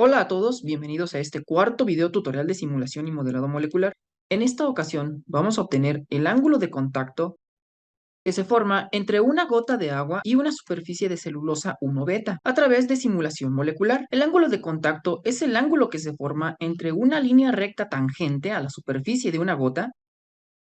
Hola a todos, bienvenidos a este cuarto video tutorial de simulación y modelado molecular. En esta ocasión vamos a obtener el ángulo de contacto que se forma entre una gota de agua y una superficie de celulosa 1 beta a través de simulación molecular. El ángulo de contacto es el ángulo que se forma entre una línea recta tangente a la superficie de una gota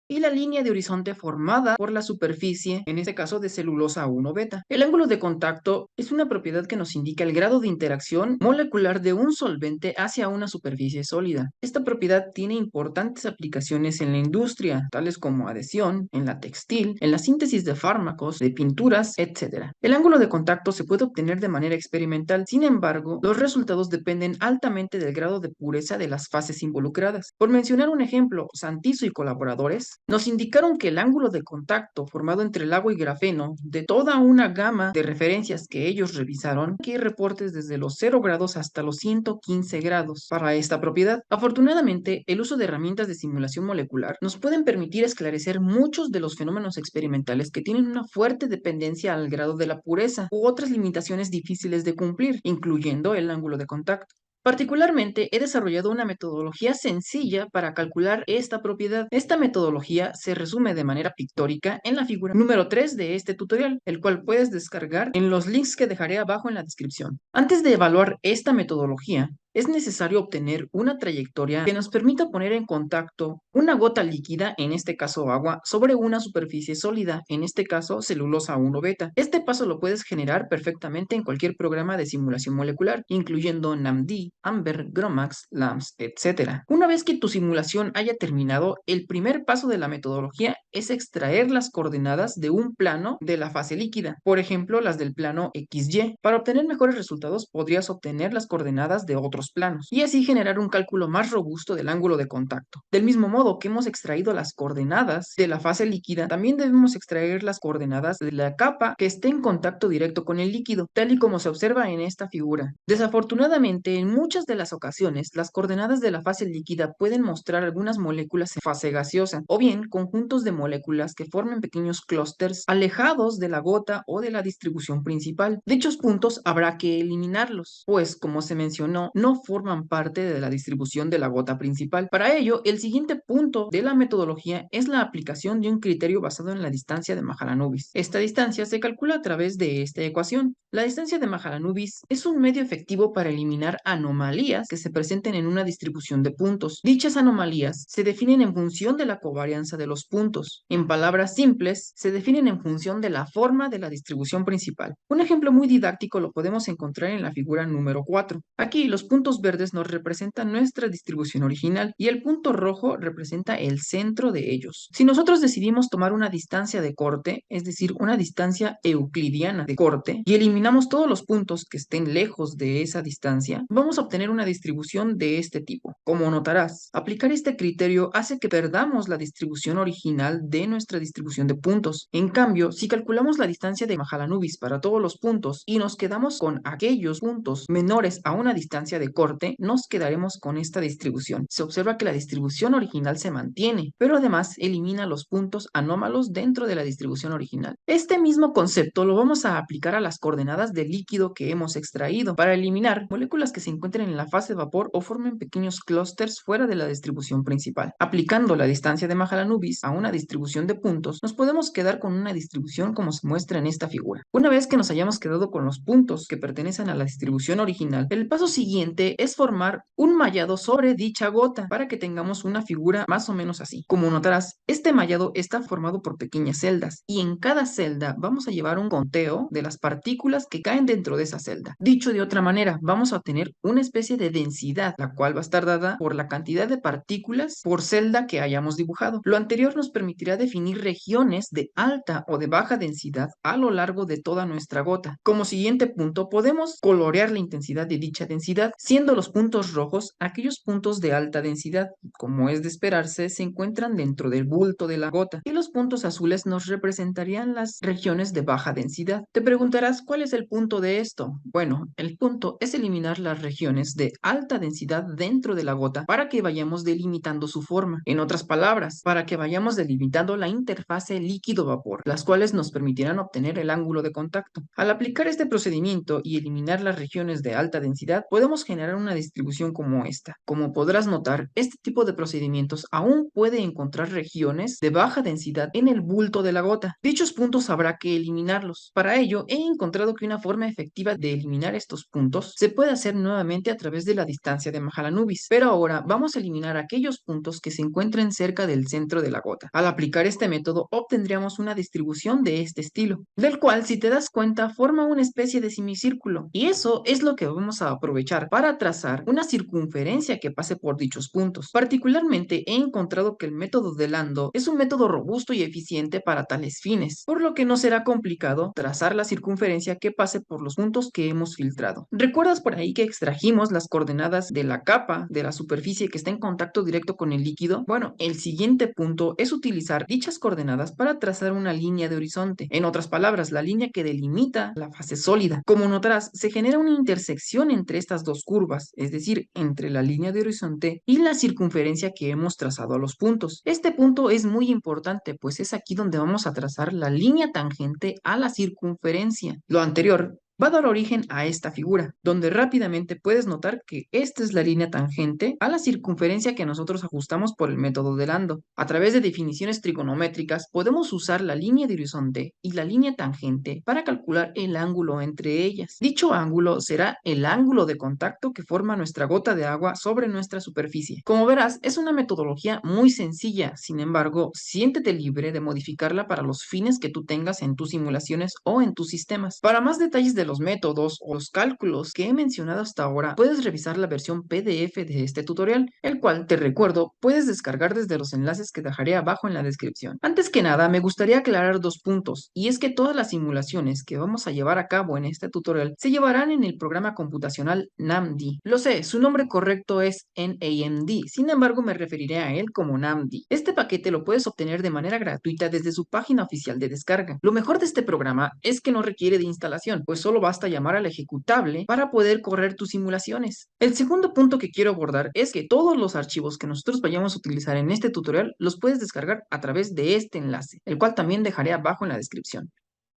y la línea de horizonte formada por la superficie, en este caso de celulosa 1 beta. El ángulo de contacto es una propiedad que nos indica el grado de interacción molecular de un solvente hacia una superficie sólida. Esta propiedad tiene importantes aplicaciones en la industria, tales como adhesión, en la textil, en la síntesis de fármacos, de pinturas, etc. El ángulo de contacto se puede obtener de manera experimental, sin embargo, los resultados dependen altamente del grado de pureza de las fases involucradas. Por mencionar un ejemplo, Santizo y colaboradores nos indicaron que el ángulo de contacto formado entre el agua y grafeno de toda una gama de referencias que ellos revisaron, que hay reportes desde los 0 grados hasta los 115 grados para esta propiedad. Afortunadamente, el uso de herramientas de simulación molecular nos pueden permitir esclarecer muchos de los fenómenos experimentales que tienen una fuerte dependencia al grado de la pureza u otras limitaciones difíciles de cumplir, incluyendo el ángulo de contacto. Particularmente, he desarrollado una metodología sencilla para calcular esta propiedad. Esta metodología se resume de manera pictórica en la figura número 3 de este tutorial, el cual puedes descargar en los links que dejaré abajo en la descripción. Antes de evaluar esta metodología, es necesario obtener una trayectoria que nos permita poner en contacto una gota líquida, en este caso agua, sobre una superficie sólida, en este caso celulosa 1 beta. Este paso lo puedes generar perfectamente en cualquier programa de simulación molecular, incluyendo NumD, Amber, Gromax, LAMMPS, etc. Una vez que tu simulación haya terminado, el primer paso de la metodología es extraer las coordenadas de un plano de la fase líquida, por ejemplo las del plano XY. Para obtener mejores resultados podrías obtener las coordenadas de otros planos y así generar un cálculo más robusto del ángulo de contacto. Del mismo modo que hemos extraído las coordenadas de la fase líquida, también debemos extraer las coordenadas de la capa que esté en contacto directo con el líquido, tal y como se observa en esta figura. Desafortunadamente, en muchas de las ocasiones, las coordenadas de la fase líquida pueden mostrar algunas moléculas en fase gaseosa, o bien conjuntos de moléculas que formen pequeños clústeres alejados de la gota o de la distribución principal. Dichos puntos habrá que eliminarlos, pues, como se mencionó, no forman parte de la distribución de la gota principal. Para ello, el siguiente punto de la metodología es la aplicación de un criterio basado en la distancia de Mahalanobis. Esta distancia se calcula a través de esta ecuación. La distancia de Mahalanobis es un medio efectivo para eliminar anomalías que se presenten en una distribución de puntos. Dichas anomalías se definen en función de la covarianza de los puntos. En palabras simples, se definen en función de la forma de la distribución principal. Un ejemplo muy didáctico lo podemos encontrar en la figura número 4. Aquí los puntos verdes nos representan nuestra distribución original y el punto rojo representa el centro de ellos. Si nosotros decidimos tomar una distancia de corte, es decir, una distancia euclidiana de corte, y eliminamos todos los puntos que estén lejos de esa distancia, vamos a obtener una distribución de este tipo. Como notarás, aplicar este criterio hace que perdamos la distribución original de nuestra distribución de puntos. En cambio, si calculamos la distancia de Mahalanobis para todos los puntos y nos quedamos con aquellos puntos menores a una distancia de corte, nos quedaremos con esta distribución. Se observa que la distribución original se mantiene, pero además elimina los puntos anómalos dentro de la distribución original. Este mismo concepto lo vamos a aplicar a las coordenadas del líquido que hemos extraído para eliminar moléculas que se encuentren en la fase de vapor o formen pequeños clústeres fuera de la distribución principal. Aplicando la distancia de Mahalanobis a una distribución de puntos, nos podemos quedar con una distribución como se muestra en esta figura. Una vez que nos hayamos quedado con los puntos que pertenecen a la distribución original, el paso siguiente es formar un mallado sobre dicha gota para que tengamos una figura más o menos así. Como notarás, este mallado está formado por pequeñas celdas y en cada celda vamos a llevar un conteo de las partículas que caen dentro de esa celda. Dicho de otra manera, vamos a obtener una especie de densidad, la cual va a estar dada por la cantidad de partículas por celda que hayamos dibujado. Lo anterior nos permitirá definir regiones de alta o de baja densidad a lo largo de toda nuestra gota. Como siguiente punto, podemos colorear la intensidad de dicha densidad, siendo los puntos rojos aquellos puntos de alta densidad. Como es de esperarse, se encuentran dentro del bulto de la gota, y los puntos azules nos representarían las regiones de baja densidad. Te preguntarás, ¿cuál es el punto de esto? Bueno, el punto es eliminar las regiones de alta densidad dentro de la gota para que vayamos delimitando su forma. En otras palabras, para que vayamos delimitando la interfase líquido-vapor, las cuales nos permitirán obtener el ángulo de contacto. Al aplicar este procedimiento y eliminar las regiones de alta densidad, podemos generar una distribución como esta. Como podrás notar, este tipo de procedimientos aún puede encontrar regiones de baja densidad en el bulto de la gota. Dichos puntos habrá que eliminarlos. Para ello, he encontrado que una forma efectiva de eliminar estos puntos se puede hacer nuevamente a través de la distancia de Mahalanobis. Pero ahora vamos a eliminar aquellos puntos que se encuentren cerca del centro de la gota. Al aplicar este método, obtendríamos una distribución de este estilo, del cual, si te das cuenta, forma una especie de semicírculo. Y eso es lo que vamos a aprovechar para trazar una circunferencia que pase por dichos puntos. Particularmente, he encontrado que el método de Lando es un método robusto y eficiente para tales fines, por lo que no será complicado trazar la circunferencia que pase por los puntos que hemos filtrado. ¿Recuerdas por ahí que extrajimos las coordenadas de la capa de la superficie que está en contacto directo con el líquido? Bueno, el siguiente punto es utilizar dichas coordenadas para trazar una línea de horizonte. En otras palabras, la línea que delimita la fase sólida. Como notarás, se genera una intersección entre estas dos curvas, es decir, entre la línea de horizonte y la circunferencia que hemos trazado a los puntos. Este punto es muy importante, pues es aquí donde vamos a trazar la línea tangente a la circunferencia. Lo anterior va a dar origen a esta figura, donde rápidamente puedes notar que esta es la línea tangente a la circunferencia que nosotros ajustamos por el método de Lando. A través de definiciones trigonométricas podemos usar la línea de horizonte y la línea tangente para calcular el ángulo entre ellas. Dicho ángulo será el ángulo de contacto que forma nuestra gota de agua sobre nuestra superficie. Como verás, es una metodología muy sencilla, sin embargo, siéntete libre de modificarla para los fines que tú tengas en tus simulaciones o en tus sistemas. Para más detalles de los métodos o los cálculos que he mencionado hasta ahora, puedes revisar la versión PDF de este tutorial, el cual, te recuerdo, puedes descargar desde los enlaces que dejaré abajo en la descripción. Antes que nada, me gustaría aclarar dos puntos, y es que todas las simulaciones que vamos a llevar a cabo en este tutorial se llevarán en el programa computacional NAMD. Lo sé, su nombre correcto es NAMD, sin embargo me referiré a él como NAMD. Este paquete lo puedes obtener de manera gratuita desde su página oficial de descarga. Lo mejor de este programa es que no requiere de instalación, pues solo basta llamar al ejecutable para poder correr tus simulaciones. El segundo punto que quiero abordar es que todos los archivos que nosotros vayamos a utilizar en este tutorial los puedes descargar a través de este enlace, el cual también dejaré abajo en la descripción.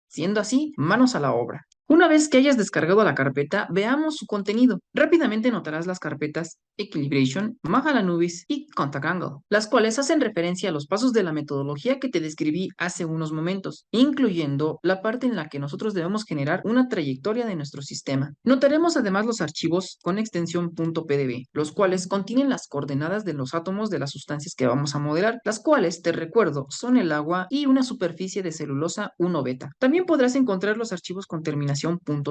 Siendo así, manos a la obra. Una vez que hayas descargado la carpeta, veamos su contenido. Rápidamente notarás las carpetas Equilibration, Mahalanobis y Contact Angle, las cuales hacen referencia a los pasos de la metodología que te describí hace unos momentos, incluyendo la parte en la que nosotros debemos generar una trayectoria de nuestro sistema. Notaremos además los archivos con extensión .pdb, los cuales contienen las coordenadas de los átomos de las sustancias que vamos a modelar, las cuales, te recuerdo, son el agua y una superficie de celulosa 1 beta. También podrás encontrar los archivos con terminación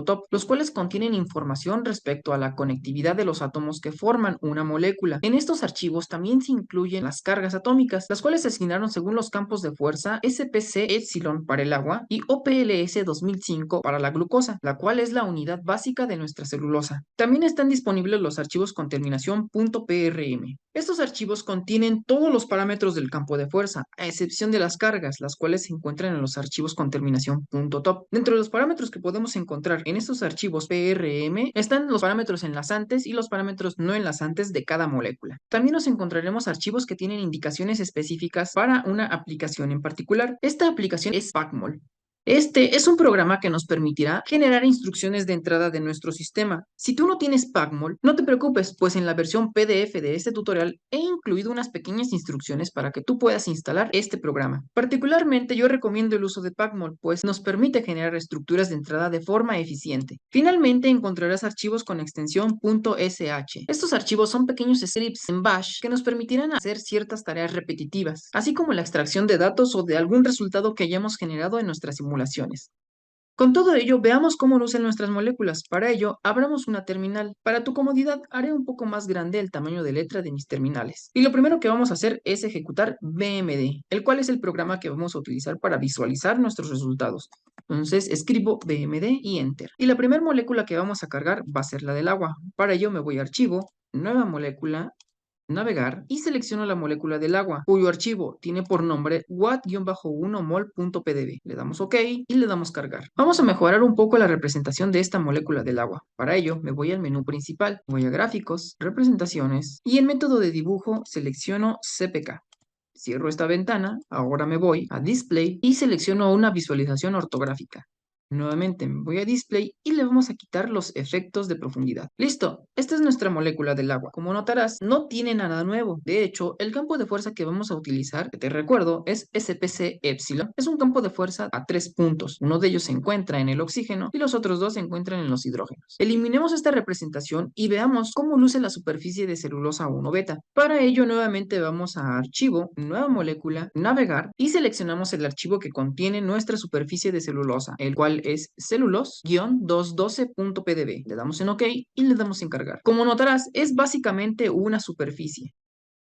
.top, los cuales contienen información respecto a la conectividad de los átomos que forman una molécula. En estos archivos también se incluyen las cargas atómicas, las cuales se asignaron según los campos de fuerza SPC Epsilon para el agua y OPLS 2005 para la glucosa, la cual es la unidad básica de nuestra celulosa. También están disponibles los archivos con terminación .prm. Estos archivos contienen todos los parámetros del campo de fuerza, a excepción de las cargas, las cuales se encuentran en los archivos con terminación .top. Dentro de los parámetros que podemos encontrar en estos archivos PRM están los parámetros enlazantes y los parámetros no enlazantes de cada molécula. También nos encontraremos archivos que tienen indicaciones específicas para una aplicación en particular. Esta aplicación es PACMOL. Este es un programa que nos permitirá generar instrucciones de entrada de nuestro sistema. Si tú no tienes PACMOL, no te preocupes, pues en la versión PDF de este tutorial he incluido unas pequeñas instrucciones para que tú puedas instalar este programa. Particularmente yo recomiendo el uso de PACMOL, pues nos permite generar estructuras de entrada de forma eficiente. Finalmente encontrarás archivos con extensión .sh. Estos archivos son pequeños scripts en Bash que nos permitirán hacer ciertas tareas repetitivas, así como la extracción de datos o de algún resultado que hayamos generado en nuestra simulación. Con todo ello, veamos cómo lucen nuestras moléculas. Para ello, abramos una terminal. Para tu comodidad, haré un poco más grande el tamaño de letra de mis terminales. Y lo primero que vamos a hacer es ejecutar BMD, el cual es el programa que vamos a utilizar para visualizar nuestros resultados. Entonces, escribo BMD y Enter. Y la primera molécula que vamos a cargar va a ser la del agua. Para ello, me voy a Archivo, Nueva molécula, Navegar y selecciono la molécula del agua, cuyo archivo tiene por nombre wat-1mol.pdb. Le damos OK y le damos cargar. Vamos a mejorar un poco la representación de esta molécula del agua. Para ello, me voy al menú principal, voy a Gráficos, Representaciones y en método de dibujo selecciono CPK. Cierro esta ventana, ahora me voy a Display y selecciono una visualización ortográfica. Nuevamente me voy a Display y le vamos a quitar los efectos de profundidad. ¡Listo! Esta es nuestra molécula del agua. Como notarás, no tiene nada nuevo. De hecho, el campo de fuerza que vamos a utilizar, que te recuerdo, es SPC Epsilon. Es un campo de fuerza a 3 puntos. Uno de ellos se encuentra en el oxígeno y los otros dos se encuentran en los hidrógenos. Eliminemos esta representación y veamos cómo luce la superficie de celulosa 1 beta. Para ello, nuevamente vamos a Archivo, Nueva molécula, Navegar y seleccionamos el archivo que contiene nuestra superficie de celulosa, el cual es celulos-212.pdb. Le damos en OK y le damos en cargar. Como notarás, es básicamente una superficie.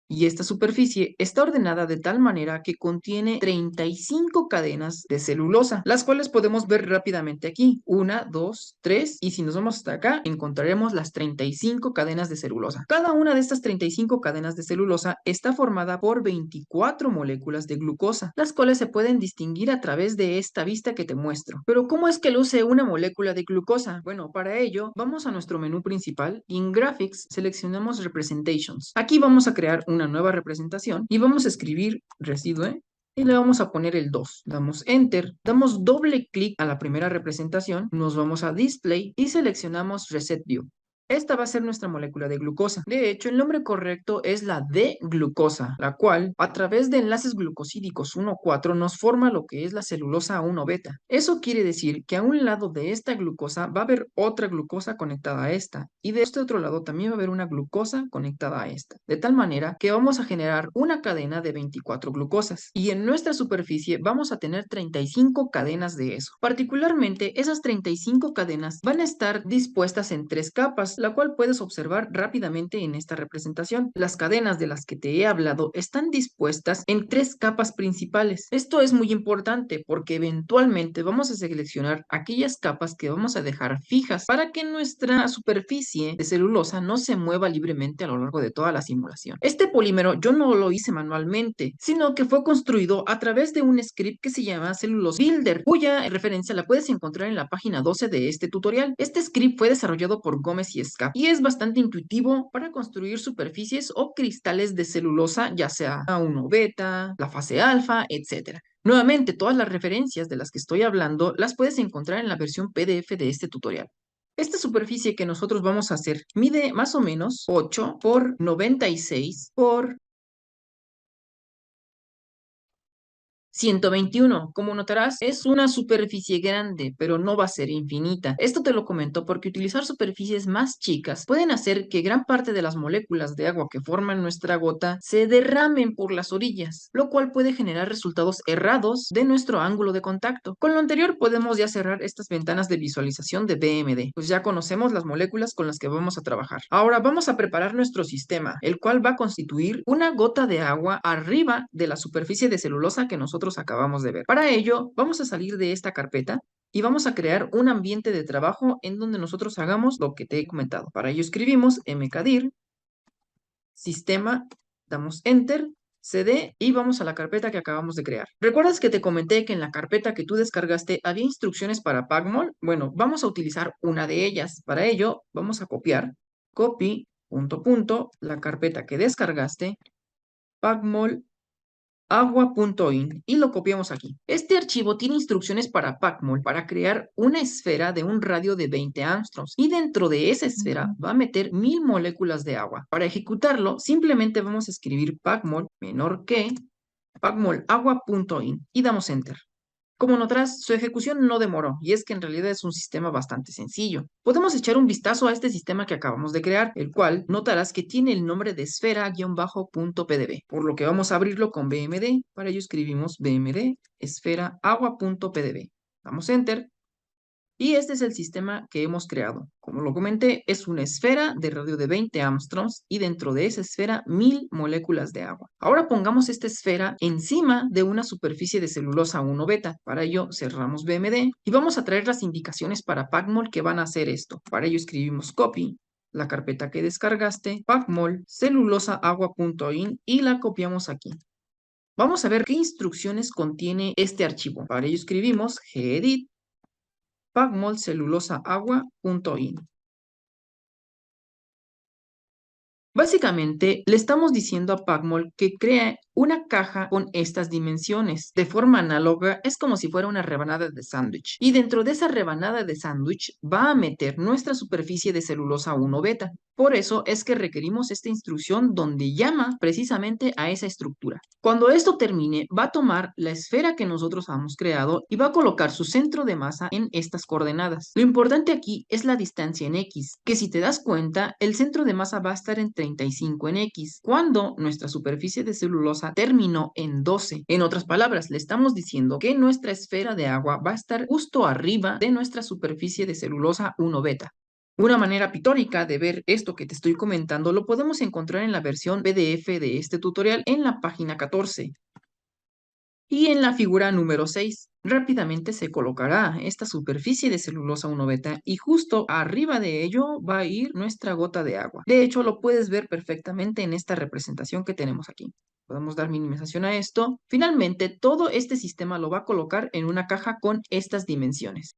Y esta superficie está ordenada de tal manera que contiene 35 cadenas de celulosa, las cuales podemos ver rápidamente aquí. 1, 2, 3 y si nos vamos hasta acá encontraremos las 35 cadenas de celulosa. Cada una de estas 35 cadenas de celulosa está formada por 24 moléculas de glucosa, las cuales se pueden distinguir a través de esta vista que te muestro. Pero ¿cómo es que luce una molécula de glucosa? Bueno, para ello vamos a nuestro menú principal y en Graphics seleccionamos Representations. Aquí vamos a crear una nueva representación y vamos a escribir residue y le vamos a poner el 2. Damos Enter, damos doble clic a la primera representación, nos vamos a Display y seleccionamos Reset View. Esta va a ser nuestra molécula de glucosa. De hecho, el nombre correcto es la D-glucosa, la cual, a través de enlaces glucosídicos 1,4, nos forma lo que es la celulosa 1 beta. Eso quiere decir que a un lado de esta glucosa va a haber otra glucosa conectada a esta, y de este otro lado también va a haber una glucosa conectada a esta, de tal manera que vamos a generar una cadena de 24 glucosas, y en nuestra superficie vamos a tener 35 cadenas de eso. Particularmente, esas 35 cadenas van a estar dispuestas en 3 capas, la cual puedes observar rápidamente en esta representación. Las cadenas de las que te he hablado están dispuestas en 3 capas principales. Esto es muy importante porque eventualmente vamos a seleccionar aquellas capas que vamos a dejar fijas para que nuestra superficie de celulosa no se mueva libremente a lo largo de toda la simulación. Este polímero yo no lo hice manualmente, sino que fue construido a través de un script que se llama Cellulose Builder, cuya referencia la puedes encontrar en la página 12 de este tutorial. Este script fue desarrollado por Gómez y Scap y es bastante intuitivo para construir superficies o cristales de celulosa, ya sea A1 beta, la fase alfa, etc. Nuevamente, todas las referencias de las que estoy hablando las puedes encontrar en la versión PDF de este tutorial. Esta superficie que nosotros vamos a hacer mide más o menos 8 por 96 por 121. Como notarás, es una superficie grande, pero no va a ser infinita. Esto te lo comento porque utilizar superficies más chicas pueden hacer que gran parte de las moléculas de agua que forman nuestra gota se derramen por las orillas, lo cual puede generar resultados errados de nuestro ángulo de contacto. Con lo anterior podemos ya cerrar estas ventanas de visualización de BMD, pues ya conocemos las moléculas con las que vamos a trabajar. Ahora vamos a preparar nuestro sistema, el cual va a constituir una gota de agua arriba de la superficie de celulosa que nosotros acabamos de ver. Para ello, vamos a salir de esta carpeta y vamos a crear un ambiente de trabajo en donde nosotros hagamos lo que te he comentado. Para ello escribimos mkdir, sistema, damos enter, cd y vamos a la carpeta que acabamos de crear. ¿Recuerdas que te comenté que en la carpeta que tú descargaste había instrucciones para Pacmol? Bueno, vamos a utilizar una de ellas. Para ello, vamos a copiar, copy, la carpeta que descargaste, Pacmol agua.in y lo copiamos aquí. Este archivo tiene instrucciones para Pacmol para crear una esfera de un radio de 20 angstroms y dentro de esa esfera va a meter 1000 moléculas de agua. Para ejecutarlo, simplemente vamos a escribir Pacmol menor que Pacmol agua.in y damos enter. Como notarás, su ejecución no demoró, y es que en realidad es un sistema bastante sencillo. Podemos echar un vistazo a este sistema que acabamos de crear, el cual notarás que tiene el nombre de esfera-pdb, por lo que vamos a abrirlo con BMD. Para ello escribimos BMD esfera agua.pdb. Damos Enter. Y este es el sistema que hemos creado. Como lo comenté, es una esfera de radio de 20 angstroms y dentro de esa esfera 1000 moléculas de agua. Ahora pongamos esta esfera encima de una superficie de celulosa 1 beta. Para ello cerramos BMD y vamos a traer las indicaciones para Pacmol que van a hacer esto. Para ello escribimos copy, la carpeta que descargaste, Pacmol, celulosaagua.in y la copiamos aquí. Vamos a ver qué instrucciones contiene este archivo. Para ello escribimos gedit Pacmol celulosa agua.in. Básicamente, le estamos diciendo a Pacmol que crea una caja con estas dimensiones. De forma análoga, es como si fuera una rebanada de sándwich. Y dentro de esa rebanada de sándwich va a meter nuestra superficie de celulosa 1 beta. Por eso es que requerimos esta instrucción donde llama precisamente a esa estructura. Cuando esto termine, va a tomar la esfera que nosotros hemos creado y va a colocar su centro de masa en estas coordenadas. Lo importante aquí es la distancia en X, que si te das cuenta, el centro de masa va a estar en 35 en X, cuando nuestra superficie de celulosa terminó en 12. En otras palabras, le estamos diciendo que nuestra esfera de agua va a estar justo arriba de nuestra superficie de celulosa 1 beta. Una manera pictórica de ver esto que te estoy comentando lo podemos encontrar en la versión PDF de este tutorial en la página 14. Y en la figura número 6, rápidamente se colocará esta superficie de celulosa 1 beta y justo arriba de ello va a ir nuestra gota de agua. De hecho, lo puedes ver perfectamente en esta representación que tenemos aquí. Podemos dar minimización a esto. Finalmente, todo este sistema lo va a colocar en una caja con estas dimensiones.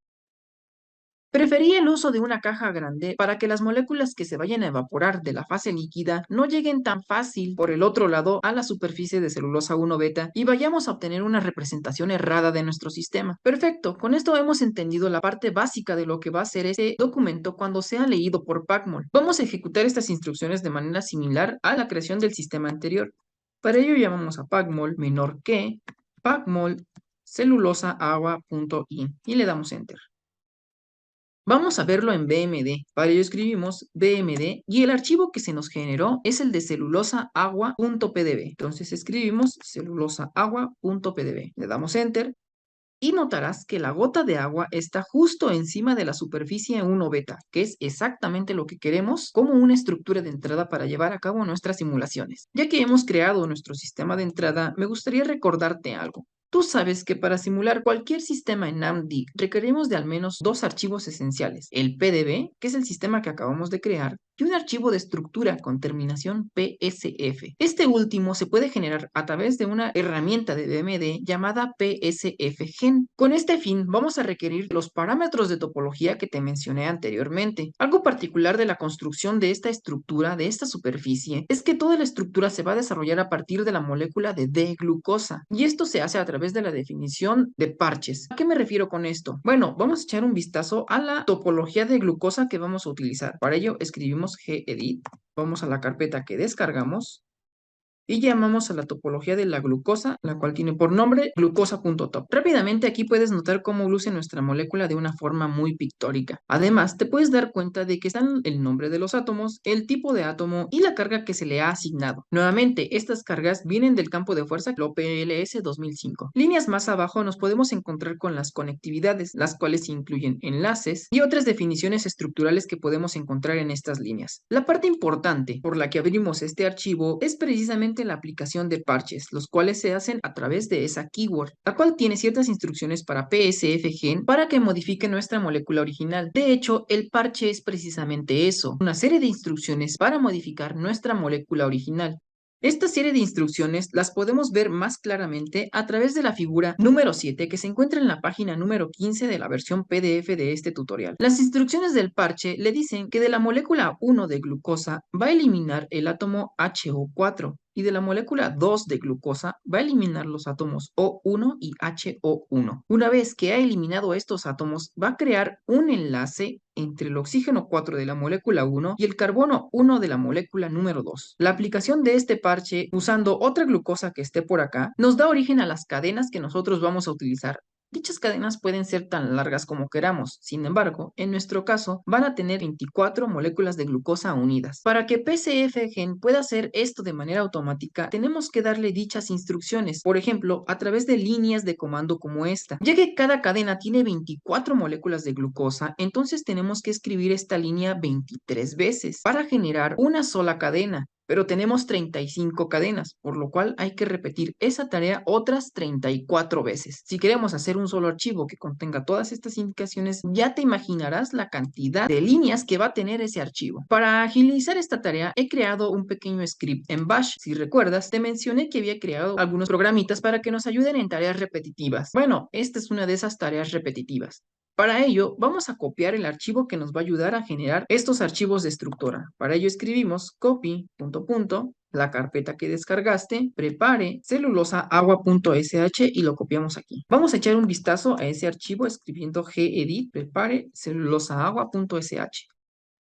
Preferí el uso de una caja grande para que las moléculas que se vayan a evaporar de la fase líquida no lleguen tan fácil por el otro lado a la superficie de celulosa 1 beta y vayamos a obtener una representación errada de nuestro sistema. Perfecto, con esto hemos entendido la parte básica de lo que va a ser este documento cuando sea leído por Pacmol. Vamos a ejecutar estas instrucciones de manera similar a la creación del sistema anterior. Para ello llamamos a Pacmol menor que Pacmol celulosaagua.in y le damos Enter. Vamos a verlo en BMD. Para ello escribimos BMD y el archivo que se nos generó es el de celulosaagua.pdb. Entonces escribimos celulosaagua.pdb. Le damos Enter y notarás que la gota de agua está justo encima de la superficie 1 beta, que es exactamente lo que queremos como una estructura de entrada para llevar a cabo nuestras simulaciones. Ya que hemos creado nuestro sistema de entrada, me gustaría recordarte algo. Tú sabes que para simular cualquier sistema en AMD requerimos de al menos dos archivos esenciales, el PDB, que es el sistema que acabamos de crear, y un archivo de estructura con terminación PSF. Este último se puede generar a través de una herramienta de BMD llamada PSFGen. Con este fin vamos a requerir los parámetros de topología que te mencioné anteriormente. Algo particular de la construcción de esta estructura, de esta superficie, es que toda la estructura se va a desarrollar a partir de la molécula de D-glucosa, y esto se hace a través de la definición de parches. ¿A qué me refiero con esto? Bueno, vamos a echar un vistazo a la topología de glucosa que vamos a utilizar. Para ello escribimos gedit, vamos a la carpeta que descargamos y llamamos a la topología de la glucosa, la cual tiene por nombre glucosa.top. Rápidamente aquí puedes notar cómo luce nuestra molécula de una forma muy pictórica. Además, te puedes dar cuenta de que están el nombre de los átomos, el tipo de átomo y la carga que se le ha asignado. Nuevamente, estas cargas vienen del campo de fuerza PLS 2005. Líneas más abajo nos podemos encontrar con las conectividades, las cuales incluyen enlaces y otras definiciones estructurales que podemos encontrar en estas líneas. La parte importante por la que abrimos este archivo es precisamente la aplicación de parches, los cuales se hacen a través de esa keyword, la cual tiene ciertas instrucciones para PSFGen para que modifique nuestra molécula original. De hecho, el parche es precisamente eso, una serie de instrucciones para modificar nuestra molécula original. Esta serie de instrucciones las podemos ver más claramente a través de la figura número 7 que se encuentra en la página número 15 de la versión PDF de este tutorial. Las instrucciones del parche le dicen que de la molécula 1 de glucosa va a eliminar el átomo HO4 y de la molécula 2 de glucosa va a eliminar los átomos O1 y HO1. Una vez que ha eliminado estos átomos, va a crear un enlace entre el oxígeno 4 de la molécula 1 y el carbono 1 de la molécula número 2. La aplicación de este parche usando otra glucosa que esté por acá nos da origen a las cadenas que nosotros vamos a utilizar. Dichas cadenas pueden ser tan largas como queramos, sin embargo, en nuestro caso van a tener 24 moléculas de glucosa unidas. Para que PCFGen pueda hacer esto de manera automática, tenemos que darle dichas instrucciones, por ejemplo, a través de líneas de comando como esta. Ya que cada cadena tiene 24 moléculas de glucosa, entonces tenemos que escribir esta línea 23 veces para generar una sola cadena. Pero tenemos 35 cadenas, por lo cual hay que repetir esa tarea otras 34 veces. Si queremos hacer un solo archivo que contenga todas estas indicaciones, ya te imaginarás la cantidad de líneas que va a tener ese archivo. Para agilizar esta tarea, he creado un pequeño script en Bash. Si recuerdas, te mencioné que había creado algunos programitas para que nos ayuden en tareas repetitivas. Bueno, esta es una de esas tareas repetitivas. Para ello, vamos a copiar el archivo que nos va a ayudar a generar estos archivos de estructura. Para ello escribimos copy, la carpeta que descargaste, prepare celulosaagua.sh y lo copiamos aquí. Vamos a echar un vistazo a ese archivo escribiendo gedit, prepare celulosaagua.sh.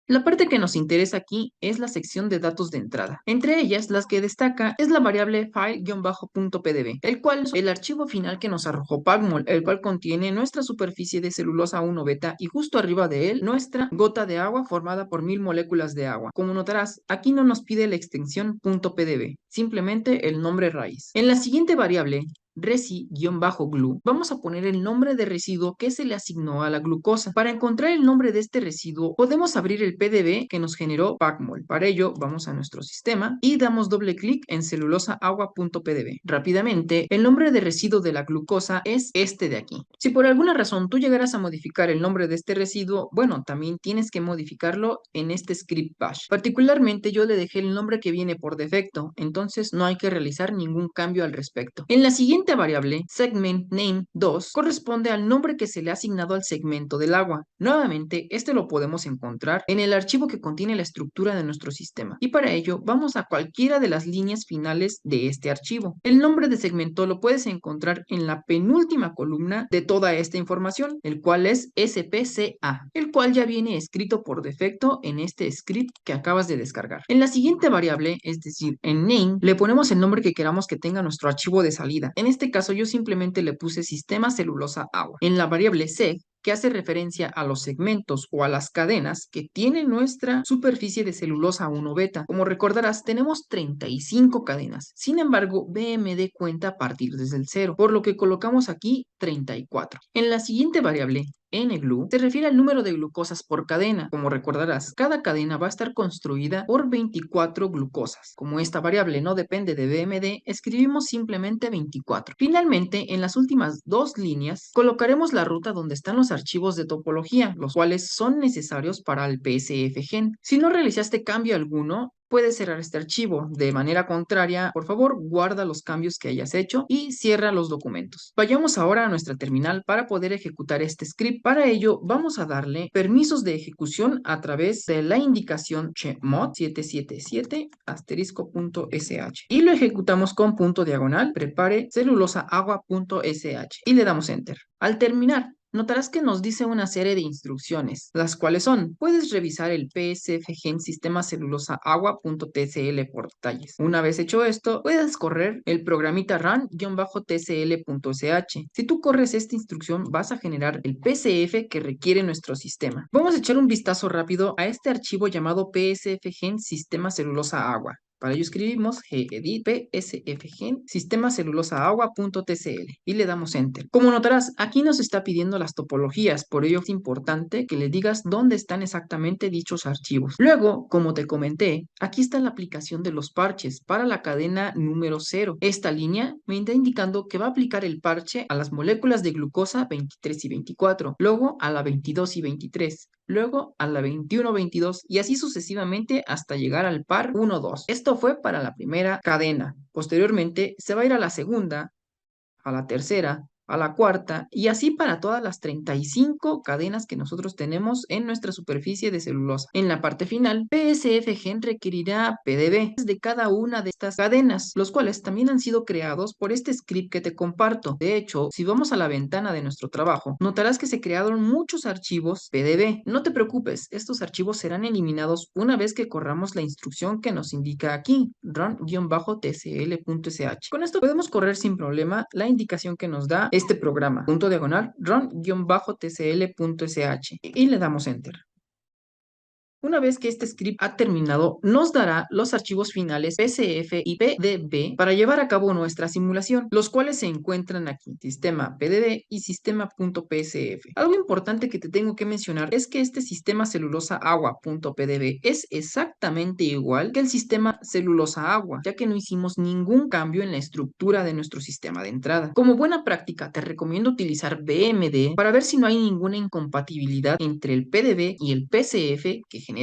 La parte que nos interesa aquí es la sección de datos de entrada. Entre ellas, las que destaca es la variable file-pdb, el cual es el archivo final que nos arrojó Pacmol, el cual contiene nuestra superficie de celulosa 1 beta y justo arriba de él nuestra gota de agua formada por 1000 moléculas de agua. Como notarás, aquí no nos pide la extensión .pdb, simplemente el nombre raíz. En la siguiente variable, resi-glue, vamos a poner el nombre de residuo que se le asignó a la glucosa. Para encontrar el nombre de este residuo, podemos abrir el PDB que nos generó Pacmol. Para ello, vamos a nuestro sistema y damos doble clic en celulosaagua.pdb. Rápidamente, el nombre de residuo de la glucosa es este de aquí. Si por alguna razón tú llegaras a modificar el nombre de este residuo, bueno, también tienes que modificarlo en este script bash. Particularmente, yo le dejé el nombre que viene por defecto, entonces no hay que realizar ningún cambio al respecto. En la siguiente variable, segmentName2, corresponde al nombre que se le ha asignado al segmento del agua. Nuevamente, este lo podemos encontrar en el archivo que contiene la estructura de nuestro sistema. Y para ello, vamos a cualquiera de las líneas finales de este archivo. El nombre de segmento lo puedes encontrar en la penúltima columna de toda esta información, el cual es SPCA, el cual ya viene escrito por defecto en este script que acabas de descargar. En la siguiente variable, es decir, en name, le ponemos el nombre que queramos que tenga nuestro archivo de salida. En este caso yo simplemente le puse sistema celulosa agua. En la variable seg, que hace referencia a los segmentos o a las cadenas que tiene nuestra superficie de celulosa 1 beta. Como recordarás, tenemos 35 cadenas. Sin embargo, BMD cuenta a partir desde el 0, por lo que colocamos aquí 34. En la siguiente variable, N-glue, se refiere al número de glucosas por cadena. Como recordarás, cada cadena va a estar construida por 24 glucosas. Como esta variable no depende de BMD, escribimos simplemente 24. Finalmente, en las últimas dos líneas, colocaremos la ruta donde están los archivos de topología, los cuales son necesarios para el PSFgen. Si no realizaste cambio alguno, puedes cerrar este archivo. De manera contraria, por favor, guarda los cambios que hayas hecho y cierra los documentos. Vayamos ahora a nuestra terminal para poder ejecutar este script. Para ello, vamos a darle permisos de ejecución a través de la indicación chmod 777 *.sh y lo ejecutamos con punto diagonal, prepare celulosaagua.sh y le damos enter. Al terminar, notarás que nos dice una serie de instrucciones, las cuales son: puedes revisar el PSFgen sistema celulosa agua.tcl por detalles. Una vez hecho esto, puedes correr el programita run-tcl.sh. Si tú corres esta instrucción, vas a generar el PCF que requiere nuestro sistema. Vamos a echar un vistazo rápido a este archivo llamado PSFgen sistema celulosa agua. Para ello escribimos gedit psfgen sistema celulosa agua.tcl y le damos enter. Como notarás, aquí nos está pidiendo las topologías, por ello es importante que le digas dónde están exactamente dichos archivos. Luego, como te comenté, aquí está la aplicación de los parches para la cadena número 0. Esta línea me está indicando que va a aplicar el parche a las moléculas de glucosa 23 y 24, luego a la 22 y 23. Luego a la 21-22 y así sucesivamente hasta llegar al par 1-2. Esto fue para la primera cadena. Posteriormente se va a ir a la segunda, a la tercera, a la cuarta y así para todas las 35 cadenas que nosotros tenemos en nuestra superficie de celulosa. En la parte final, PSFgen requerirá PDB de cada una de estas cadenas, los cuales también han sido creados por este script que te comparto. De hecho, si vamos a la ventana de nuestro trabajo, notarás que se crearon muchos archivos PDB. No te preocupes, estos archivos serán eliminados una vez que corramos la instrucción que nos indica aquí, run-tcl.sh. Con esto podemos correr sin problema la indicación que nos da este programa, punto diagonal, run-tcl.sh y le damos enter. Una vez que este script ha terminado, nos dará los archivos finales PCF y PDB para llevar a cabo nuestra simulación, los cuales se encuentran aquí, sistema PDB y sistema.psf. Algo importante que te tengo que mencionar es que este sistema celulosa agua.pdb es exactamente igual que el sistema celulosa agua, ya que no hicimos ningún cambio en la estructura de nuestro sistema de entrada. Como buena práctica, te recomiendo utilizar BMD para ver si no hay ninguna incompatibilidad entre el PDB y el PCF que generamos.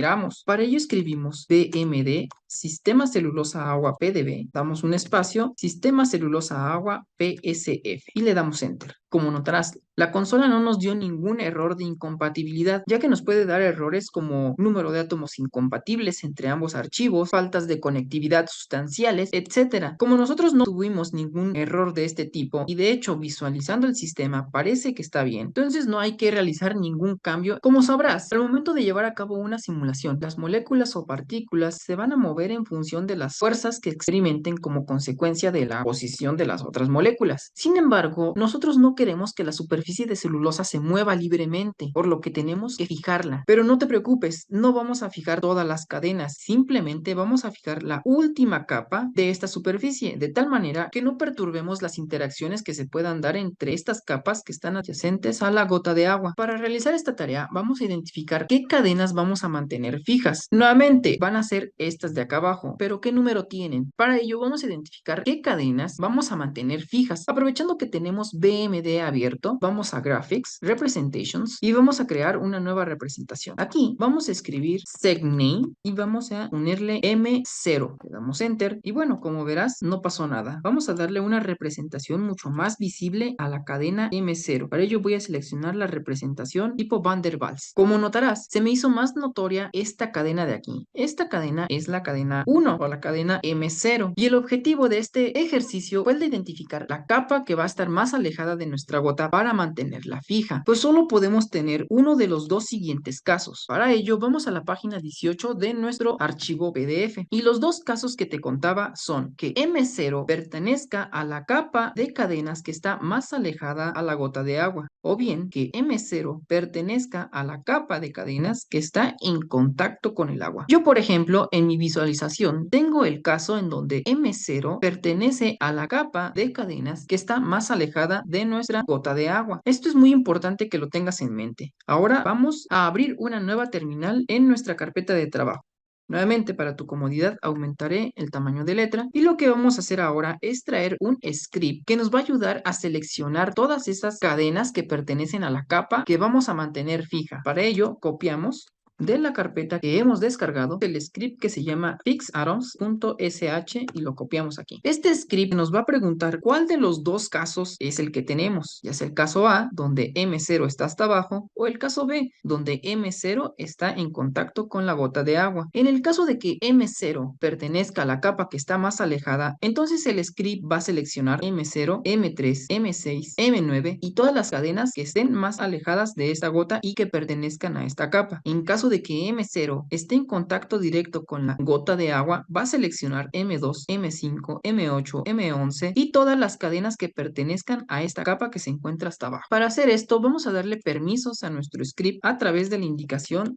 Para ello escribimos bmd sistema celulosa agua PDB, damos un espacio, sistema celulosa agua PSF y le damos enter. Como notarás, la consola no nos dio ningún error de incompatibilidad, ya que nos puede dar errores como número de átomos incompatibles entre ambos archivos, faltas de conectividad sustanciales, etcétera. Como nosotros no tuvimos ningún error de este tipo y de hecho visualizando el sistema parece que está bien, entonces no hay que realizar ningún cambio. Como sabrás, al momento de llevar a cabo una simulación, las moléculas o partículas se van a mover en función de las fuerzas que experimenten como consecuencia de la posición de las otras moléculas. Sin embargo, nosotros no queremos que la superficie de celulosa se mueva libremente, por lo que tenemos que fijarla. Pero no te preocupes, no vamos a fijar todas las cadenas, simplemente vamos a fijar la última capa de esta superficie, de tal manera que no perturbemos las interacciones que se puedan dar entre estas capas que están adyacentes a la gota de agua. Para realizar esta tarea, vamos a identificar qué cadenas vamos a mantener fijas. Nuevamente, van a ser estas de acá abajo, pero ¿qué número tienen? Para ello, vamos a identificar qué cadenas vamos a mantener fijas. Aprovechando que tenemos BMD abierto, vamos a Graphics, Representations y vamos a crear una nueva representación. Aquí vamos a escribir segname y vamos a ponerle M0. Le damos Enter y bueno, como verás, no pasó nada. Vamos a darle una representación mucho más visible a la cadena M0. Para ello voy a seleccionar la representación tipo Van der Waals. Como notarás, se me hizo más notoria esta cadena de aquí. Esta cadena es la cadena 1 o la cadena M0 y el objetivo de este ejercicio fue el de identificar la capa que va a estar más alejada de nuestra gota para mantenerla fija. Pues solo podemos tener uno de los dos siguientes casos. Para ello vamos a la página 18 de nuestro archivo PDF y los dos casos que te contaba son que M0 pertenezca a la capa de cadenas que está más alejada a la gota de agua o bien que M0 pertenezca a la capa de cadenas que está en contacto con el agua. Yo, por ejemplo, en mi visualización tengo el caso en donde M0 pertenece a la capa de cadenas que está más alejada de nuestra gota de agua. Esto es muy importante que lo tengas en mente. Ahora vamos a abrir una nueva terminal en nuestra carpeta de trabajo. Nuevamente, para tu comodidad, aumentaré el tamaño de letra y lo que vamos a hacer ahora es traer un script que nos va a ayudar a seleccionar todas esas cadenas que pertenecen a la capa que vamos a mantener fija. Para ello, copiamos de la carpeta que hemos descargado el script que se llama fixatoms.sh y lo copiamos aquí. Este script nos va a preguntar cuál de los dos casos es el que tenemos, ya sea el caso A, donde M0 está hasta abajo, o el caso B, donde M0 está en contacto con la gota de agua. En el caso de que M0 pertenezca a la capa que está más alejada, entonces el script va a seleccionar M0, M3, M6, M9 y todas las cadenas que estén más alejadas de esta gota y que pertenezcan a esta capa. En caso de que M0 esté en contacto directo con la gota de agua, va a seleccionar M2, M5, M8, M11 y todas las cadenas que pertenezcan a esta capa que se encuentra hasta abajo. Para hacer esto, vamos a darle permisos a nuestro script a través de la indicación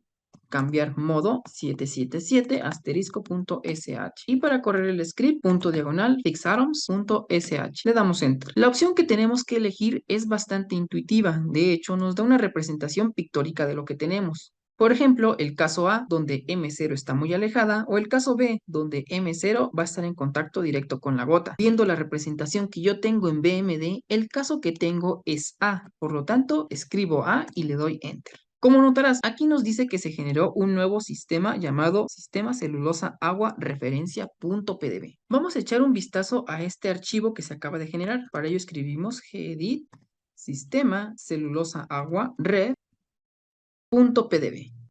cambiar modo 777 asterisco.sh y para correr el script punto diagonal fixatoms.sh le damos enter. La opción que tenemos que elegir es bastante intuitiva, de hecho nos da una representación pictórica de lo que tenemos. Por ejemplo, el caso A, donde M0 está muy alejada, o el caso B, donde M0 va a estar en contacto directo con la gota. Viendo la representación que yo tengo en BMD, el caso que tengo es A, por lo tanto, escribo A y le doy Enter. Como notarás, aquí nos dice que se generó un nuevo sistema llamado Sistema Celulosa Agua Referencia.pdb. Vamos a echar un vistazo a este archivo que se acaba de generar. Para ello escribimos gedit Sistema Celulosa Agua Ref.pdb.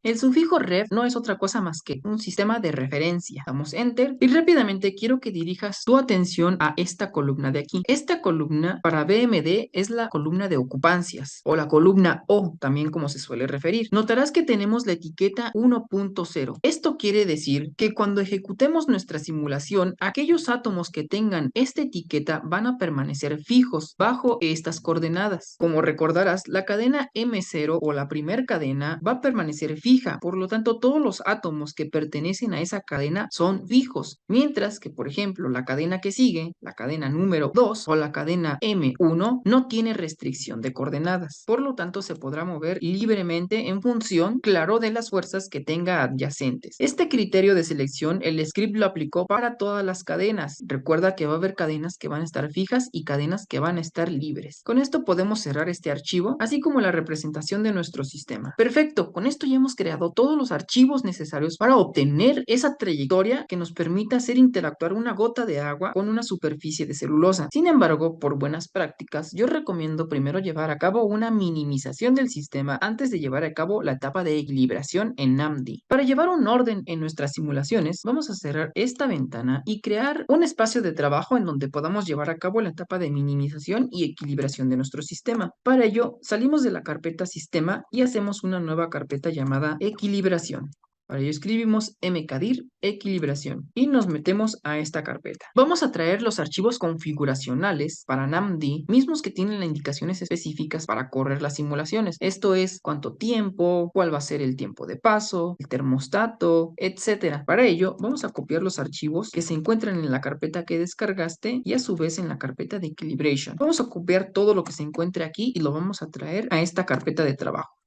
El sufijo ref no es otra cosa más que un sistema de referencia. Damos enter y rápidamente quiero que dirijas tu atención a esta columna de aquí. Esta columna para BMD es la columna de ocupancias o la columna O, también como se suele referir. Notarás que tenemos la etiqueta 1.0. Esto quiere decir que cuando ejecutemos nuestra simulación, aquellos átomos que tengan esta etiqueta van a permanecer fijos bajo estas coordenadas. Como recordarás, la cadena M0 o la primer cadena va a permanecer fija. Por lo tanto, todos los átomos que pertenecen a esa cadena son fijos, mientras que, por ejemplo, la cadena que sigue, la cadena número 2 o la cadena M1, no tiene restricción de coordenadas. Por lo tanto, se podrá mover libremente en función, claro, de las fuerzas que tenga adyacentes. Este criterio de selección, el script lo aplicó para todas las cadenas. Recuerda que va a haber cadenas que van a estar fijas y cadenas que van a estar libres. Con esto podemos cerrar este archivo, así como la representación de nuestro sistema. Perfecto, con esto ya hemos creado todos los archivos necesarios para obtener esa trayectoria que nos permita hacer interactuar una gota de agua con una superficie de celulosa. Sin embargo, por buenas prácticas, yo recomiendo primero llevar a cabo una minimización del sistema antes de llevar a cabo la etapa de equilibración en NAMD. Para llevar un orden en nuestras simulaciones, vamos a cerrar esta ventana y crear un espacio de trabajo en donde podamos llevar a cabo la etapa de minimización y equilibración de nuestro sistema. Para ello, salimos de la carpeta Sistema y hacemos una nueva carpeta llamada Equilibración. Para ello escribimos mkdir equilibración y nos metemos a esta carpeta. Vamos a traer los archivos configuracionales para NAMD, mismos que tienen las indicaciones específicas para correr las simulaciones. Esto es cuánto tiempo, cuál va a ser el tiempo de paso, el termostato, etcétera. Para ello vamos a copiar los archivos que se encuentran en la carpeta que descargaste y a su vez en la carpeta de Equilibration. Vamos a copiar todo lo que se encuentre aquí y lo vamos a traer a esta carpeta de trabajo.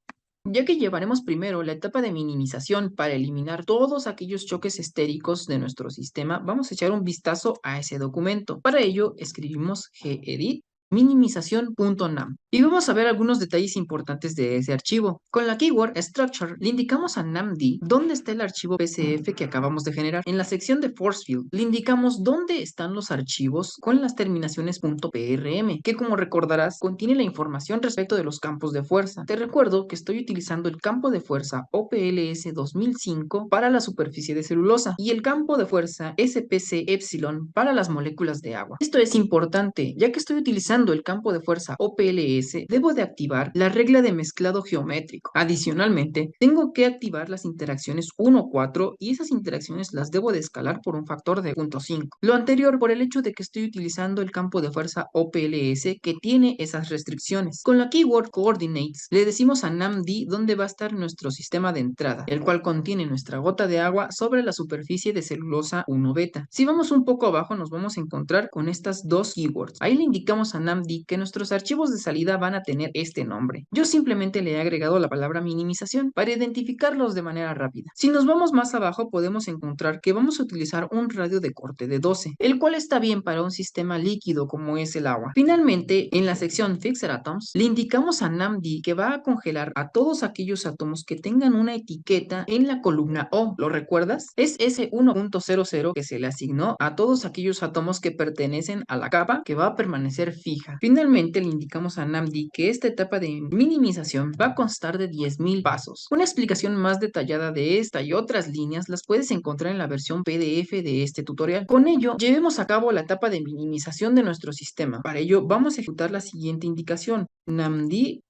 Ya que llevaremos primero la etapa de minimización para eliminar todos aquellos choques estéricos de nuestro sistema, vamos a echar un vistazo a ese documento. Para ello, escribimos gedit minimización.nam y vamos a ver algunos detalles importantes de ese archivo. Con la keyword structure le indicamos a NAMD dónde está el archivo PCF que acabamos de generar. En la sección de force field le indicamos dónde están los archivos con las terminaciones .prm, que como recordarás contiene la información respecto de los campos de fuerza. Te recuerdo que estoy utilizando el campo de fuerza OPLS 2005 para la superficie de celulosa y el campo de fuerza SPC Epsilon para las moléculas de agua. Esto es importante, ya que estoy utilizando el campo de fuerza OPLS, debo de activar la regla de mezclado geométrico. Adicionalmente, tengo que activar las interacciones 1,4 y esas interacciones las debo de escalar por un factor de 0.5. Lo anterior por el hecho de que estoy utilizando el campo de fuerza OPLS que tiene esas restricciones. Con la keyword coordinates le decimos a NAMD dónde va a estar nuestro sistema de entrada, el cual contiene nuestra gota de agua sobre la superficie de celulosa 1 beta. Si vamos un poco abajo nos vamos a encontrar con estas dos keywords. Ahí le indicamos a NAMD que nuestros archivos de salida van a tener este nombre. Yo simplemente le he agregado la palabra minimización para identificarlos de manera rápida. Si nos vamos más abajo podemos encontrar que vamos a utilizar un radio de corte de 12, el cual está bien para un sistema líquido como es el agua. Finalmente, en la sección Fixed Atoms, le indicamos a NAMD que va a congelar a todos aquellos átomos que tengan una etiqueta en la columna O. ¿Lo recuerdas? Es ese 1.00 que se le asignó a todos aquellos átomos que pertenecen a la capa que va a permanecer fija. Finalmente le indicamos a NAMD que esta etapa de minimización va a constar de 10.000 pasos. Una explicación más detallada de esta y otras líneas las puedes encontrar en la versión PDF de este tutorial. Con ello, llevemos a cabo la etapa de minimización de nuestro sistema. Para ello, vamos a ejecutar la siguiente indicación. NAMD-CPU